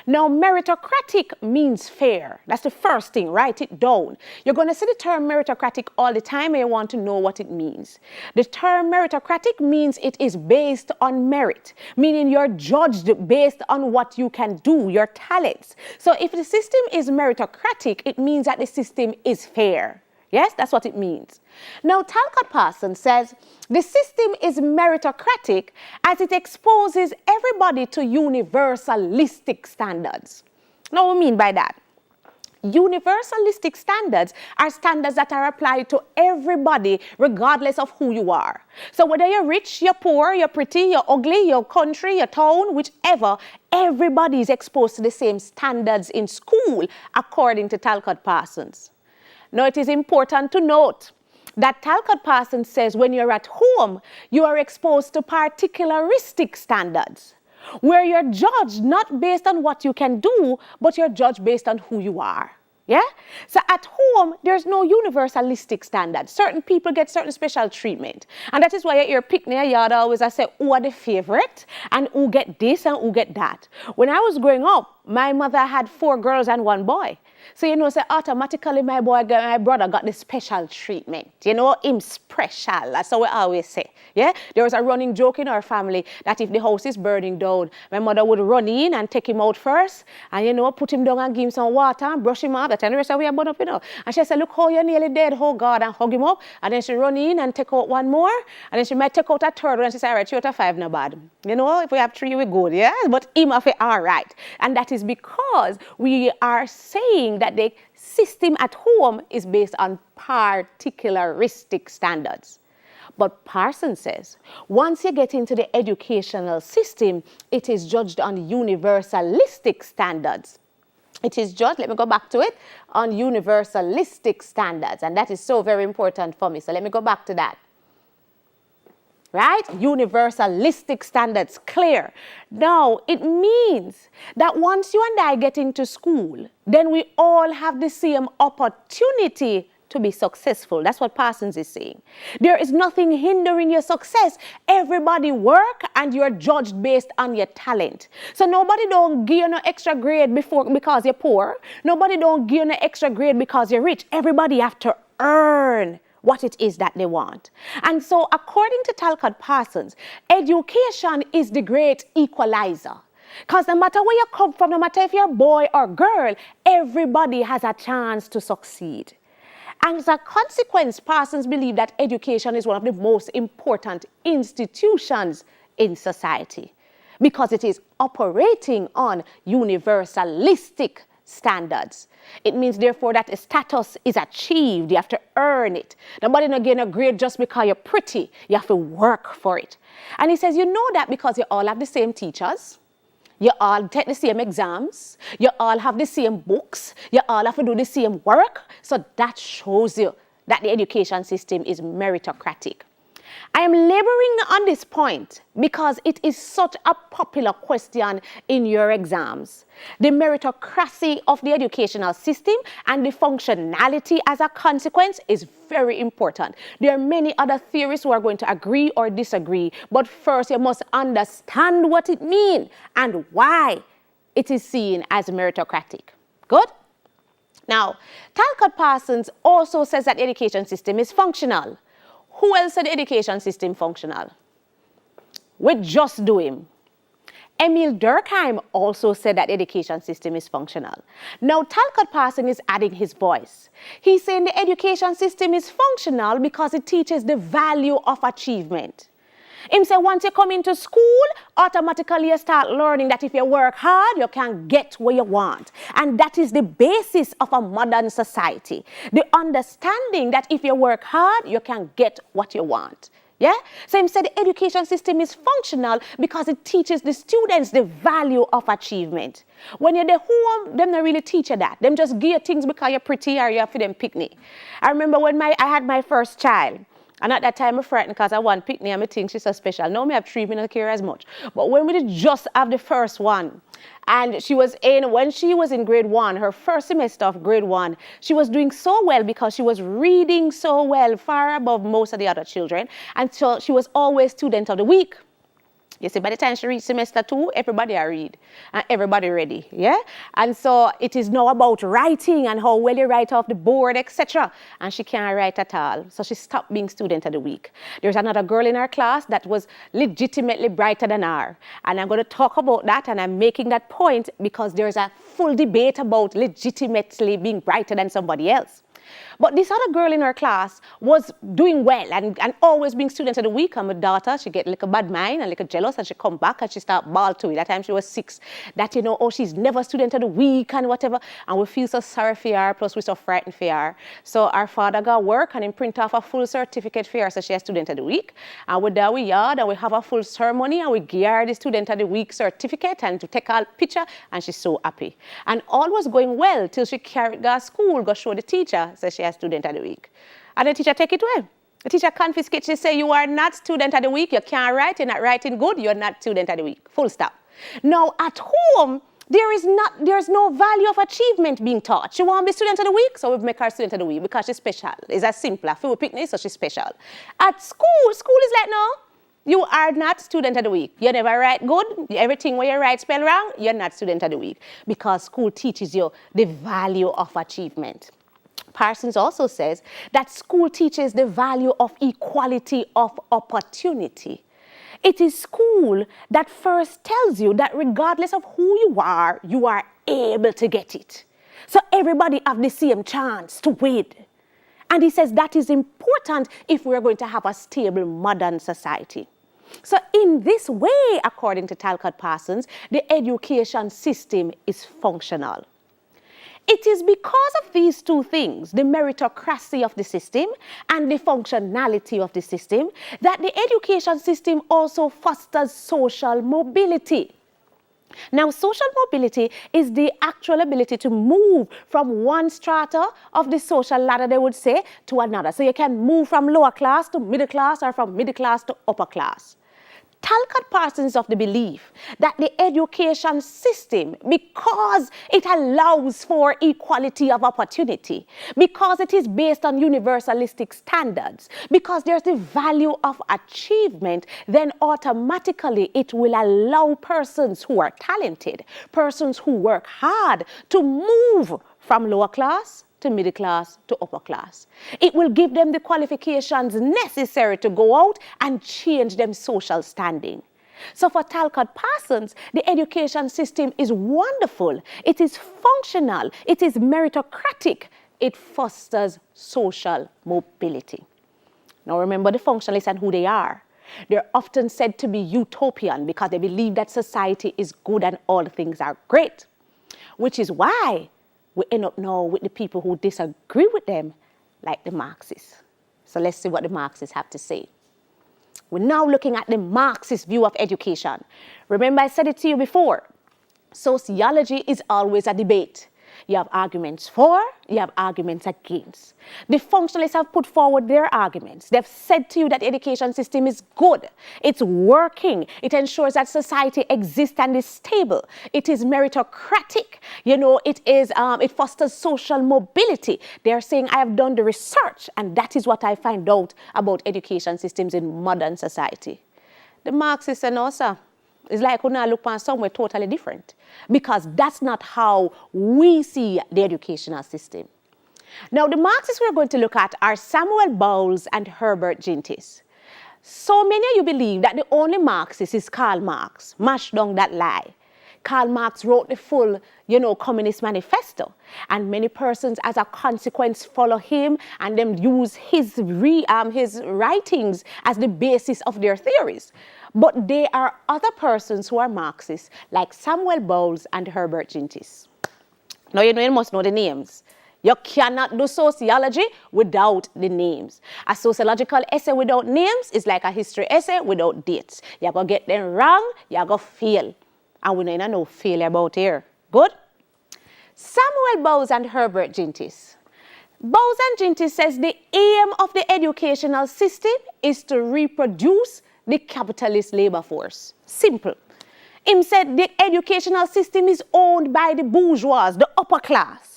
D: Now, meritocratic means fair. That's the first thing. Write it down. You're going to see the term meritocratic all the time and you want to know what it means. The term meritocratic means it is based on merit, meaning you're judged based on what you can do, your talents. So if the system is meritocratic, it means that the system is fair. Yes, that's what it means. Now, Talcott Parsons says the system is meritocratic as it exposes everybody to universalistic standards. Now, what do we mean by that? Universalistic standards are standards that are applied to everybody regardless of who you are. So whether you're rich, you're poor, you're pretty, you're ugly, your country, your town, whichever, everybody is exposed to the same standards in school according to Talcott Parsons. Now, it is important to note that Talcott Parsons says when you're at home, you are exposed to particularistic standards, where you're judged not based on what you can do, but you're judged based on who you are. Yeah? So at home, there's no universalistic standard. Certain people get certain special treatment. And that is why you hear picnic in your yard always I say, who are the favorite? And who get this and who get that? When I was growing up, my mother had 4 girls and 1 boy. So, say automatically my brother got the special treatment. Him special. That's how we always say. Yeah? There was a running joke in our family that if the house is burning down, my mother would run in and take him out first and, put him down and give him some water and brush him up. That's the rest of we are born up, And she said, look how you're nearly dead, oh God, and hug him up. And then she run in and take out 1 more. And then she might take out a 3rd one and she said, all right, 3 out of 5, no bad. If we have 3, we're good, yeah? But him have it all right. And that is because we are saying that the system at home is based on particularistic standards. But Parsons says, once you get into the educational system, it is judged on universalistic standards. It is judged, let me go back to it, on universalistic standards. And that is so very important for me. So let me go back to that. right? Universalistic standards, clear. Now, it means that once you and I get into school, then we all have the same opportunity to be successful. That's what Parsons is saying. There is nothing hindering your success. Everybody work and you're judged based on your talent. So nobody don't give you no extra grade because you're poor. Nobody don't give you no extra grade because you're rich. Everybody have to earn what it is that they want. And so according to Talcott Parsons, education is the great equalizer. Because no matter where you come from, no matter if you're a boy or girl, everybody has a chance to succeed. And as a consequence, Parsons believed that education is one of the most important institutions in society because it is operating on universalistic standards. It means, therefore, that a status is achieved. You have to earn it. Nobody not getting a grade just because you're pretty. You have to work for it. And he says, you know that because you all have the same teachers. You all take the same exams. You all have the same books. You all have to do the same work. So that shows you that the education system is meritocratic. I am laboring on this point because it is such a popular question in your exams. The meritocracy of the educational system and the functionality as a consequence is very important. There are many other theorists who are going to agree or disagree, but first you must understand what it means and why it is seen as meritocratic. Good? Now, Talcott Parsons also says that the education system is functional. Who else said the education system functional? We just do him. Emil Durkheim also said that the education system is functional. Now, Talcott Parsons is adding his voice. He's saying the education system is functional because it teaches the value of achievement. Him say once you come into school, automatically you start learning that if you work hard, you can get what you want. And that is the basis of a modern society. The understanding that if you work hard, you can get what you want. Yeah? So him said the education system is functional because it teaches the students the value of achievement. When you're at home, them not really teach you that. Them just give you things because you're pretty or you have for them picnic. I remember when I had my first child. And at that time, I'm frightened because I want picnic and I think she's so special. Now I have 3 minutes care as much. But when we did just have the first one, and when she was in grade 1, her first semester of grade 1, she was doing so well because she was reading so well, far above most of the other children. And so she was always student of the week. You see, by the time she reached semester 2, everybody read and everybody ready, yeah? And so it is now about writing and how well you write off the board, etc. And she can't write at all. So she stopped being student of the week. There's another girl in her class that was legitimately brighter than her. And I'm going to talk about that, and I'm making that point because there's a full debate about legitimately being brighter than somebody else. But this other girl in her class was doing well and always being student of the week. And my daughter, she get a little bad mind and a little jealous, and she come back and she start bawl to it. That time she was 6. That, she's never student of the week and whatever. And we feel so sorry for her, plus we're so frightened for her. So our father got work and he print off a full certificate for her, so she's student of the week. And we're there with yard and we have a full ceremony and we give her the student of the week certificate and to take a picture, and she's so happy. And all was going well till she carried her to school, go show the teacher, so she has student of the week. And the teacher take it away. The teacher confiscates. She say, you are not student of the week. You can't write. You're not writing good. You're not student of the week. Full stop. Now, at home, there's no value of achievement being taught. She won't be student of the week, so we make her student of the week because she's special. It's as simple. If we picnic, so she's special. At school is like, no, you are not student of the week. You never write good. Everything where you write spell wrong, you're not student of the week because school teaches you the value of achievement. Parsons also says that school teaches the value of equality of opportunity. It is school that first tells you that regardless of who you are able to get it. So everybody have the same chance to win. And he says that is important if we're going to have a stable modern society. So in this way, according to Talcott Parsons, the education system is functional. It is because of these two things, the meritocracy of the system and the functionality of the system, that the education system also fosters social mobility. Now, social mobility is the actual ability to move from one strata of the social ladder, they would say, to another. So you can move from lower class to middle class or from middle class to upper class. Talcott Parsons is of the belief that the education system, because it allows for equality of opportunity, because it is based on universalistic standards, because there's the value of achievement, then automatically it will allow persons who are talented, persons who work hard, to move from lower class to middle class to upper class. It will give them the qualifications necessary to go out and change them social standing. So for Talcott Parsons, the education system is wonderful. It is functional. It is meritocratic. It fosters social mobility. Now remember the functionalists and who they are. They're often said to be utopian because they believe that society is good and all things are great, which is why we end up now with the people who disagree with them, like the Marxists. So let's see what the Marxists have to say. We're now looking at the Marxist view of education. Remember, I said it to you before. Sociology is always a debate. You have arguments for, you have arguments against. The functionalists have put forward their arguments. They've said to you that the education system is good. It's working. It ensures that society exists and is stable. It is meritocratic. You know, it fosters social mobility. They're saying, I have done the research, and that is what I find out about education systems in modern society. The Marxists say, no, sir. It's like we now look upon somewhere totally different, because that's not how we see the educational system. Now, the Marxists we're going to look at are Samuel Bowles and Herbert Gintis. So many of you believe that the only Marxist is Karl Marx. Mash down that lie. Karl Marx wrote the full, Communist Manifesto, and many persons as a consequence follow him and then use his writings as the basis of their theories. But there are other persons who are Marxists, like Samuel Bowles and Herbert Gintis. Now, you must know the names. You cannot do sociology without the names. A sociological essay without names is like a history essay without dates. You're going to get them wrong, you're going to fail. And we don't know failure about here. Good? Samuel Bowles and Herbert Gintis. Bowles and Gintis says the aim of the educational system is to reproduce the capitalist labor force. Simple. Him said the educational system is owned by the bourgeois, the upper class.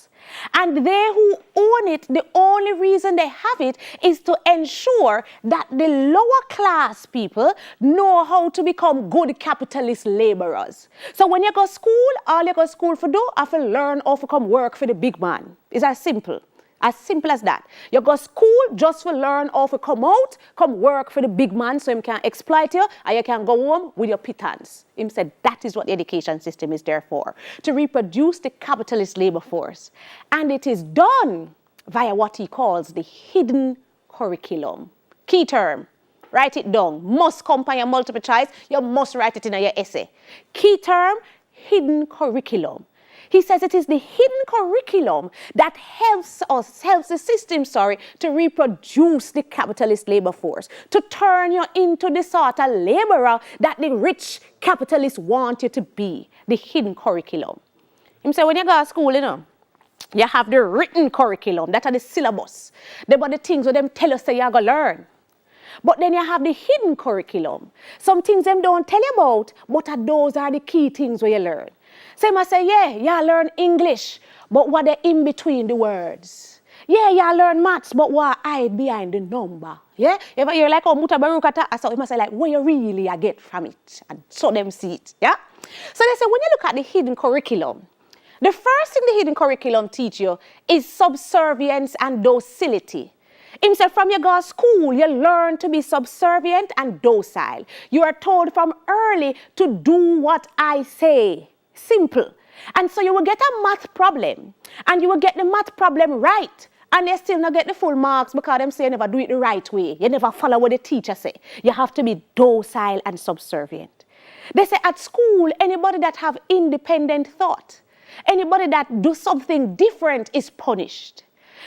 D: And they who own it, the only reason they have it is to ensure that the lower class people know how to become good capitalist laborers. So when you go to school, all you go to school for do is to learn how to come work for the big man. It's as simple. As simple as that. You go to school just to learn how to come out, come work for the big man so he can exploit you, and you can go home with your pittance. Him said that is what the education system is there for, to reproduce the capitalist labor force. And it is done via what he calls the hidden curriculum. Key term, write it down. Must come by your multiple choice, you must write it in your essay. Key term, hidden curriculum. He says it is the hidden curriculum that helps the system, to reproduce the capitalist labor force, to turn you into the sort of laborer that the rich capitalists want you to be, the hidden curriculum. He said when you go to school, you have the written curriculum, that are the syllabus. They are the things where them tell us that you're going to learn. But then you have the hidden curriculum. Some things them don't tell you about, but those are the key things where you learn. Some must say, yeah, you learn English, but what they in between the words. Yeah, you learn maths, but what hide behind the number. Yeah, if you're like, muta barukata, so you must say like, what you really get from it, and so them see it. Yeah. So they say when you look at the hidden curriculum, the first thing the hidden curriculum teach you is subservience and docility. Him said from you go to school, you learn to be subservient and docile. You are told from early to do what I say. Simple. And so you will get a math problem, and you will get the math problem right, and you still not get the full marks because them say you never do it the right way. You never follow what the teacher say. You have to be docile and subservient. They say at school, anybody that have independent thought, anybody that do something different is punished.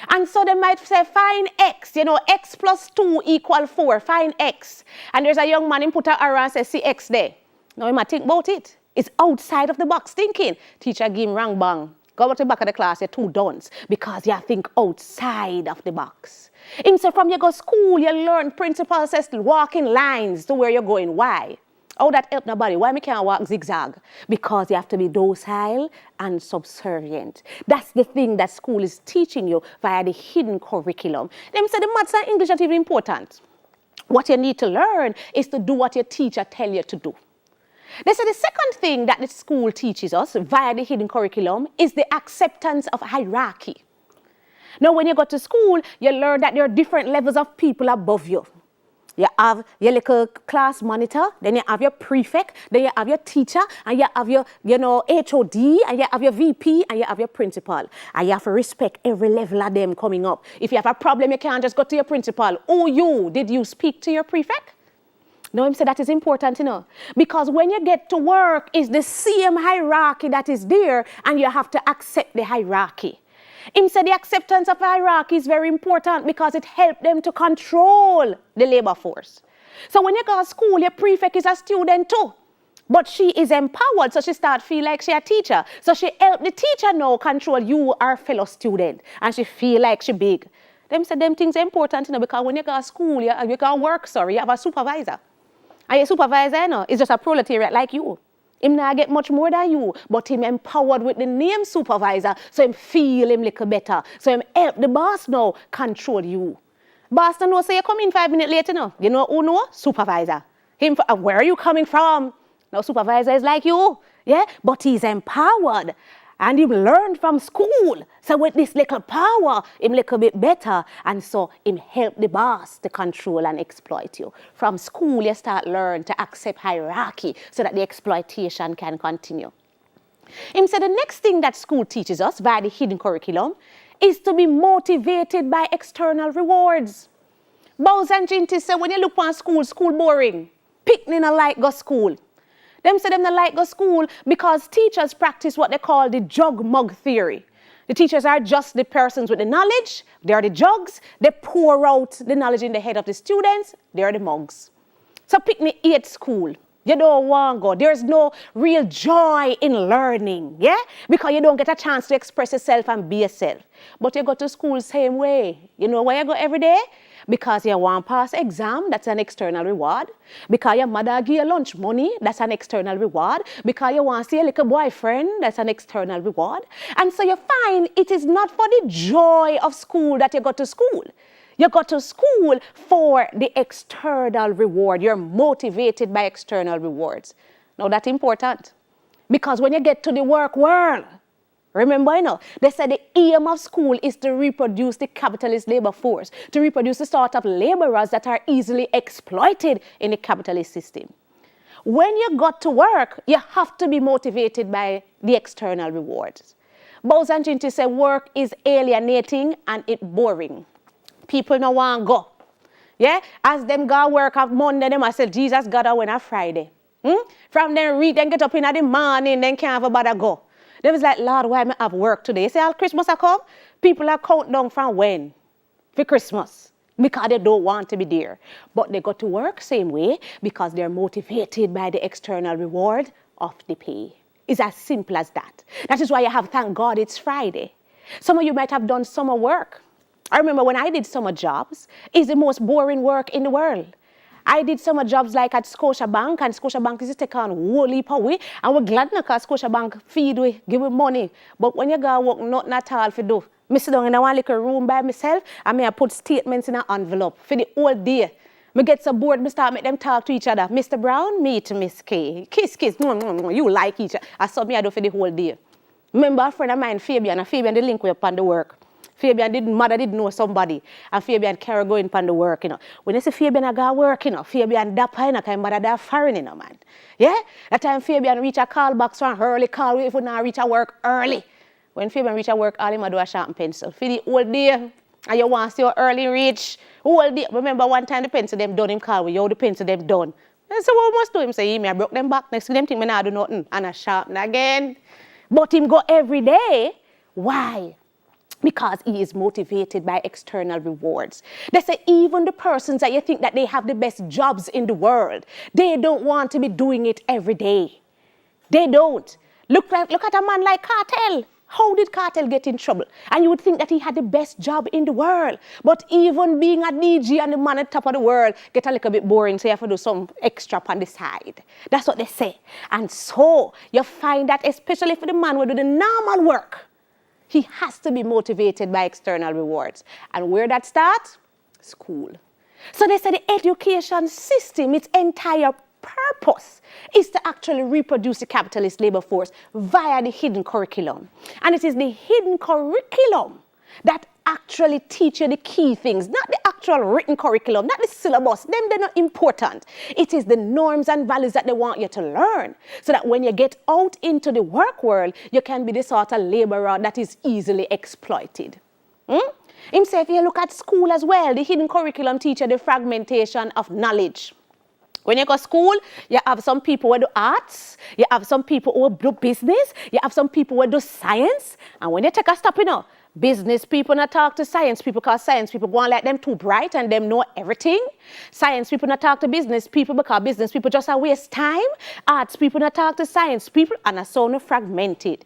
D: And so they might say, find x, x plus 2 equal 4, find x. And there's a young man, him put a arrow and say, see x there. Now he might think about it. It's outside of the box thinking. Teacher give him wrong bang. Go to the back of the class, you're two dunce because you think outside of the box. Him say from you go school, you learn principles, says walk in lines to where you're going. Why? How that help nobody? Why me can't walk zigzag? Because you have to be docile and subservient. That's the thing that school is teaching you via the hidden curriculum. Them say the maths and English are even important. What you need to learn is to do what your teacher tell you to do. They say the second thing that the school teaches us via the hidden curriculum is the acceptance of hierarchy. Now, when you go to school, you learn that there are different levels of people above you. You have your little class monitor, then you have your prefect, then you have your teacher, and you have your, HOD, and you have your VP, and you have your principal. And you have to respect every level of them coming up. If you have a problem, you can't just go to your principal. Did you speak to your prefect? No, him say that is important, because when you get to work, it's the same hierarchy that is there, and you have to accept the hierarchy. Him said the acceptance of hierarchy is very important because it helps them to control the labor force. So when you go to school, your prefect is a student too. But she is empowered, so she start feel like she a teacher. So she help the teacher now control you, our fellow student. And she feel like she big. Them said them things are important, because when you go to school, you go to work, you have a supervisor. And your supervisor, is just a proletariat like you. Him not get much more than you, but him empowered with the name supervisor, so him feel him little better. So him help the boss now control you. Boss don't know, say you come in 5 minutes later, You know who know? Supervisor. Him, where are you coming from? Now supervisor is like you, but he's empowered. And he learned from school. So with this little power, him little bit better. And so him help the boss to control and exploit you. From school, you start learn to accept hierarchy so that the exploitation can continue. Him said the next thing that school teaches us via the hidden curriculum is to be motivated by external rewards. Bows and Ginty say when you look on school boring. Picnic not like go school. Them say them not like go school because teachers practice what they call the jug mug theory. The teachers are just the persons with the knowledge. They are the jugs. They pour out the knowledge in the head of the students. They are the mugs. So picnic hate school. You don't want to go. There's no real joy in learning, because you don't get a chance to express yourself and be yourself. But you go to school same way. You know why you go every day? Because you want to pass exam, that's an external reward. Because your mother give you lunch money, that's an external reward. Because you want to see a little boyfriend, that's an external reward. And so you find it is not for the joy of school that you go to school. You go to school for the external reward. You're motivated by external rewards. Now that's important. Because when you get to the work world, remember, they said the aim of school is to reproduce the capitalist labor force, to reproduce the sort of laborers that are easily exploited in the capitalist system. When you got to work, you have to be motivated by the external rewards. Bows and Ginty say work is alienating and it's boring. People don't want to go. As them go work on Monday, them I say Jesus got out on a Friday. From then read, then get up in the morning, then can't have a bother go. They was like, Lord, why am I have work today? You say, all Christmas I come? People are counting down from when? For Christmas. Because they don't want to be there. But they go to work same way because they're motivated by the external reward of the pay. It's as simple as that. That is why you have, thank God, it's Friday. Some of you might have done summer work. I remember when I did summer jobs, it's the most boring work in the world. I did summer jobs like at Scotiabank, and Scotiabank is take on whole heap of way, and we're glad because Scotiabank feed we, give we money. But when you go work, nothing at all for do. I sit down in one little room by myself, and I put statements in an envelope for the whole day. I get so bored, I start make them talk to each other. Mr. Brown, me to Miss K. Kiss, no, you like each other. I saw me I do for the whole day. Remember a friend of mine, Fabian, and Fabian the link we upon the work. Fabian mother didn't know somebody, and Fabian carry going upon the work, When you see Fabian I go work, Fabian dapper, kind mother that foreign, man. That time Fabian reach a call box from early call, if we not reach a work early. When Fabian reach a work, all him do a sharp pencil. For the whole day, and you want to see your early reach, whole day. Remember one time the pencil them done, him call with you, the pencil them done. And so what must do him say, I broke them back, next to them think me not do nothing, and I sharpen again. But him go every day. Why? Because he is motivated by external rewards. They say even the persons that you think that they have the best jobs in the world, they don't want to be doing it every day. They don't. Look at a man like Cartel. How did Cartel get in trouble? And you would think that he had the best job in the world. But even being a DJ and the man at the top of the world get a little bit boring, so you have to do some extra on the side. That's what they say. And so you find that especially for the man who do the normal work, he has to be motivated by external rewards. And where that starts? School. So they say the education system, its entire purpose is to actually reproduce the capitalist labor force via the hidden curriculum. And it is the hidden curriculum that actually teach you the key things, not the actual written curriculum, not the syllabus. They're not important. It is the norms and values that they want you to learn, so that when you get out into the work world, you can be the sort of laborer that is easily exploited. Him say if you look at school as well, the hidden curriculum teach you the fragmentation of knowledge. When you go to school, you have some people who do arts, you have some people who do business, you have some people who do science. And when you take a step, business people not talk to science people because science people go on like them too bright and them know everything. Science people not talk to business people because business people just a waste time. Arts people not talk to science people and are so fragmented.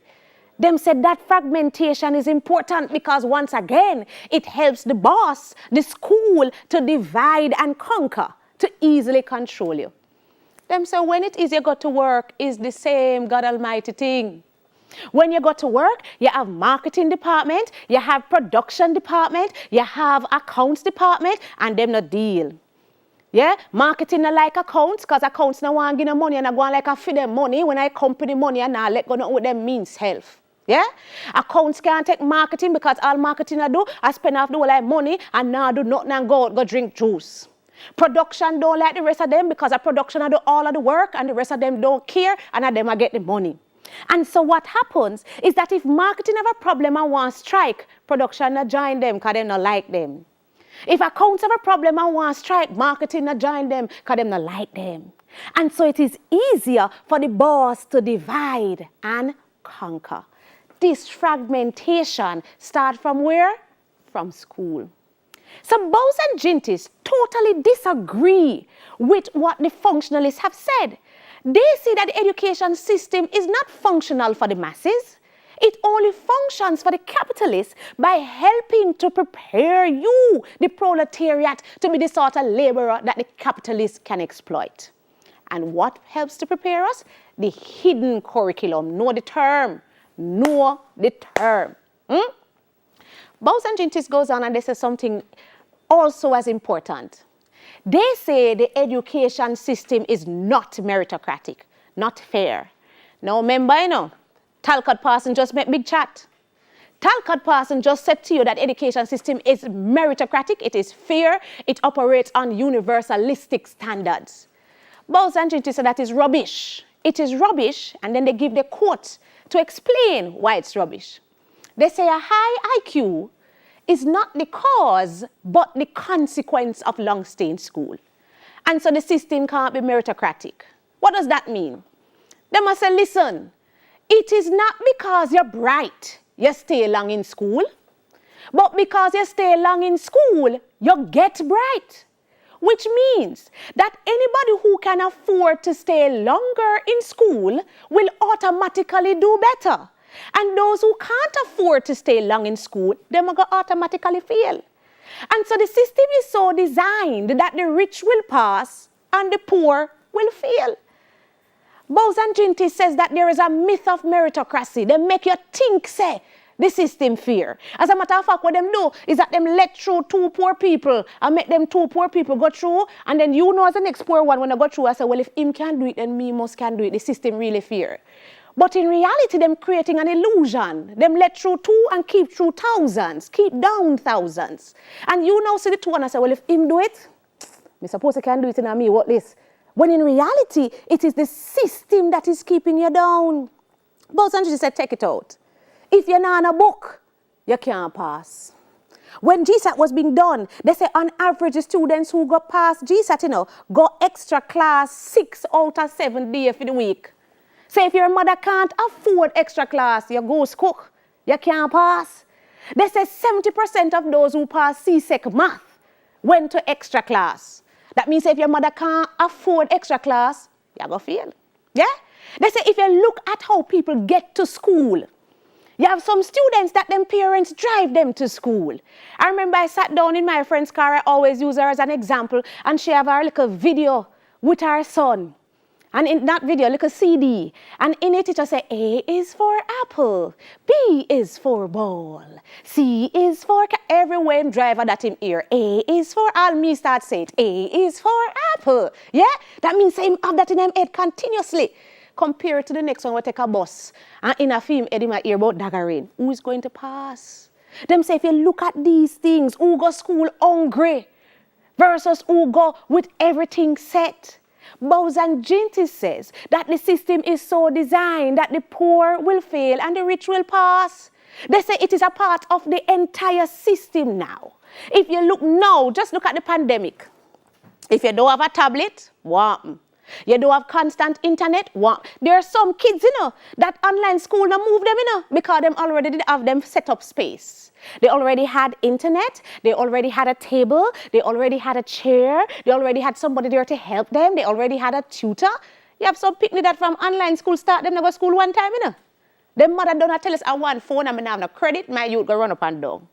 D: Them said that fragmentation is important because once again, it helps the boss, the school to divide and conquer, to easily control you. Them say when it is you go to work is the same God Almighty thing. When you go to work, you have marketing department, you have production department, you have accounts department, and them not deal. Yeah, marketing not like accounts, because accounts not want to give them money and I go on like I feed them money when I company money and I let go know what them means health. Yeah, accounts can't take marketing because all marketing I do, I spend off the whole like money and now I do nothing and go drink juice. Production don't like the rest of them because a production I do all of the work and the rest of them don't care and them I get the money. And so what happens is that if marketing have a problem and want to strike, production not join them because they not like them. If accounts have a problem and want to strike, marketing not join them because they not like them. And so it is easier for the boss to divide and conquer. This fragmentation starts from where? From school. So Bowes and Jintis totally disagree with what the functionalists have said. They say that the education system is not functional for the masses. It only functions for the capitalists by helping to prepare you, the proletariat, to be the sort of laborer that the capitalists can exploit. And what helps to prepare us? The hidden curriculum. Know the term. Know the term. Bowes and Jintis goes on and they say something also as important. They say the education system is not meritocratic, not fair. Now remember, Talcott Parson just made big chat. Talcott Parson just said to you that education system is meritocratic, it is fair, it operates on universalistic standards. Bowes and Jintis said that is rubbish. It is rubbish, and then they give the quote to explain why it's rubbish. They say a high IQ is not the cause, but the consequence of long stay in school. And so the system can't be meritocratic. What does that mean? They must say, listen, it is not because you're bright, you stay long in school, but because you stay long in school, you get bright. Which means that anybody who can afford to stay longer in school will automatically do better. And those who can't afford to stay long in school, they will automatically fail. And so the system is so designed that the rich will pass and the poor will fail. Bowes and Jintis says that there is a myth of meritocracy. They make you think, say, the system fair. As a matter of fact, what them do is that them let through two poor people and make them two poor people go through, and then as the next poor one when I go through, I say, well, if him can do it, then me must can do it. The system really fair. But in reality, them creating an illusion. Them let through two and keep through thousands, keep down thousands. And see the two and I say, well, if him do it, me suppose I can do it in me, what this? When in reality, it is the system that is keeping you down. Bowes and Jintis said, take it out. If you're not on a book, you can't pass. When GSEC was being done, they say on average, the students who go past GSEC, go extra class 6 out of 7 days for the week. So if your mother can't afford extra class, you go cook, you can't pass. They say 70% of those who pass CSEC math went to extra class. That means if your mother can't afford extra class, you go fail. Yeah? They say say if you look at how people get to school, you have some students that them parents drive them to school. I remember I sat down in my friend's car, I always use her as an example, and she have her little video with her son. And in that video, like a CD, and in it, it just say, A is for apple, B is for ball, C is for everywhere driver that him hear. A is for all, me start saying, A is for apple. Yeah? That means him have that in him head continuously. Compare it to the next one, we take a bus, and in a film, Eddie might hear about daggering. Who is going to pass? Them say, if you look at these things, who go school hungry versus who go with everything set. Bowes and Ginty says that the system is so designed that the poor will fail and the rich will pass. They say it is a part of the entire system now. If you look now, just look at the pandemic. If you don't have a tablet, what? You don't have constant internet, what? There are some kids, that online school now move them, because them already did have them set up space. They already had internet, they already had a table, they already had a chair, they already had somebody there to help them, they already had a tutor. You have some picnic that from online school start, them never school one time, Them mother don't tell us I want phone and I have no credit, my youth go run up and down.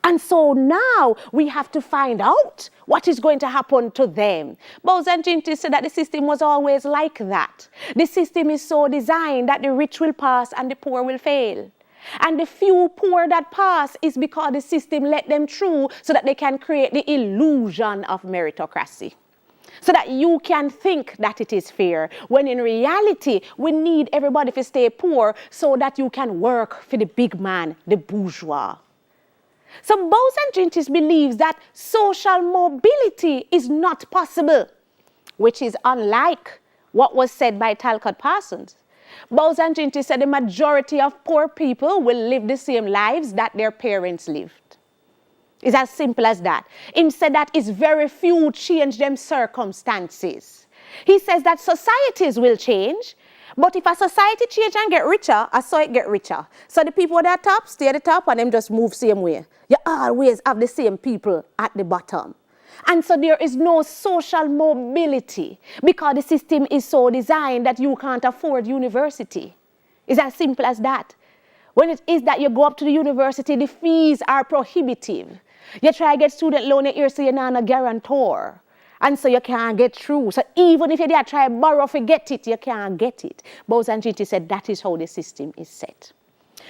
D: And so now we have to find out what is going to happen to them. Bowes and Ginty said that the system was always like that. The system is so designed that the rich will pass and the poor will fail. And the few poor that pass is because the system let them through so that they can create the illusion of meritocracy. So that you can think that it is fair, when in reality, we need everybody to stay poor so that you can work for the big man, the bourgeois. So Bowes and Ginty believes that social mobility is not possible, which is unlike what was said by Talcott Parsons. Bowes and Ginty said the majority of poor people will live the same lives that their parents lived. It's as simple as that. He said that it's very few change them circumstances. He says that societies will change, but if a society change and get richer, I saw it get richer. So the people at the top stay at the top and them just move same way. You always have the same people at the bottom. And so there is no social mobility because the system is so designed that you can't afford university. It's as simple as that. When it is that you go up to the university, the fees are prohibitive. You try to get student loan, you hear say you're not a guarantor. And so you can't get through. So even if you dare try to borrow to get it, you can't get it. Bowes and Ginty said that is how the system is set.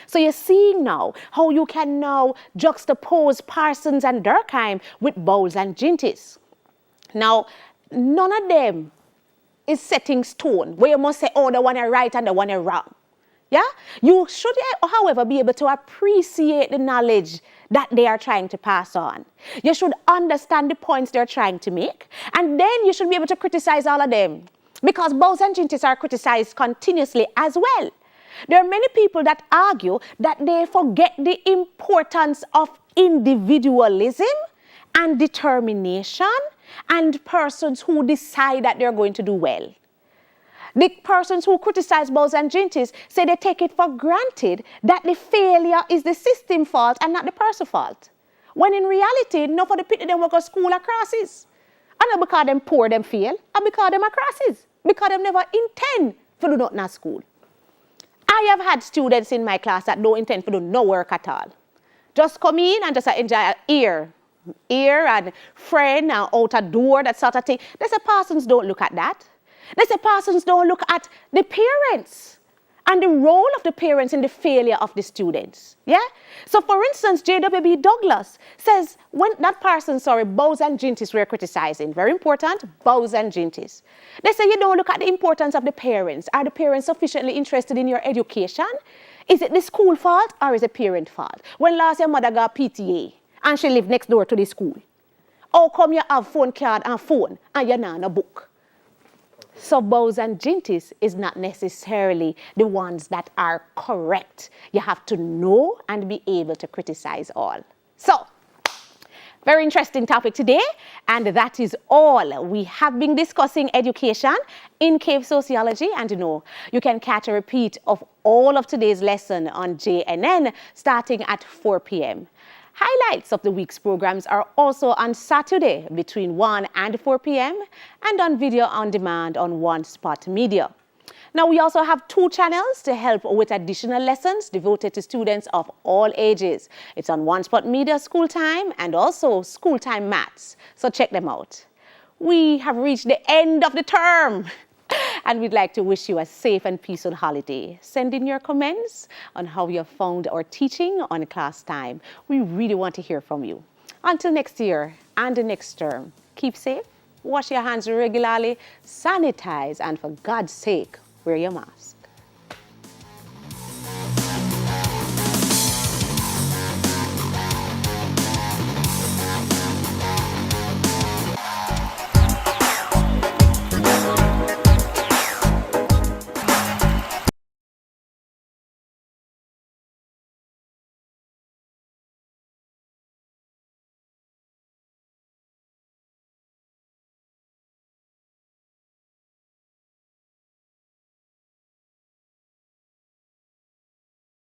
D: So you're seeing now how you can now juxtapose Parsons and Durkheim with Bowes and Ginty. Now, none of them is setting stone where you must say, oh, the one is right and the one is wrong. Yeah? You should, however, be able to appreciate the knowledge that they are trying to pass on. You should understand the points they're trying to make, and then you should be able to criticize all of them, because Bowes and Ginty are criticized continuously as well. There are many people that argue that they forget the importance of individualism and determination and persons who decide that they're going to do well. The persons who criticize Bowes and Ginty say they take it for granted that the failure is the system fault and not the person fault. When in reality, none of the people them work at school are crosses. And not because them poor, them fail, and because them are crosses. Because them never intend to do nothing at school. I have had students in my class that don't intend to do no work at all. Just come in and just enjoy ear and friend and out a door, that sort of thing. They say Parsons don't look at that. They say Parsons don't look at the parents and the role of the parents in the failure of the students. Yeah? So for instance, J.W.B. Douglas says when that Parsons, Bowes and Ginty were criticizing, very important, Bowes and Ginty. They say you don't look at the importance of the parents. Are the parents sufficiently interested in your education? Is it the school fault or is it parent fault? When last your mother got PTA and she lived next door to the school, how come you have phone card and phone and you're not in a book? So Bowes and Ginty is not necessarily the ones that are correct. You have to know and be able to criticize all. So, very interesting topic today, and that is all. We have been discussing education in Cave Sociology, and you can catch a repeat of all of today's lesson on JNN starting at 4 p.m. Highlights of the week's programs are also on Saturday between 1 and 4 p.m. and on video on demand on One Spot Media. Now, we also have 2 channels to help with additional lessons devoted to students of all ages. It's on One Spot Media School Time and also School Time Maths. So check them out. We have reached the end of the term and we'd like to wish you a safe and peaceful holiday. Send in your comments on how you have found our teaching on class time. We really want to hear from you. Until next year and the next term, keep safe, wash your hands regularly, sanitize, and for God's sake, wear your mask.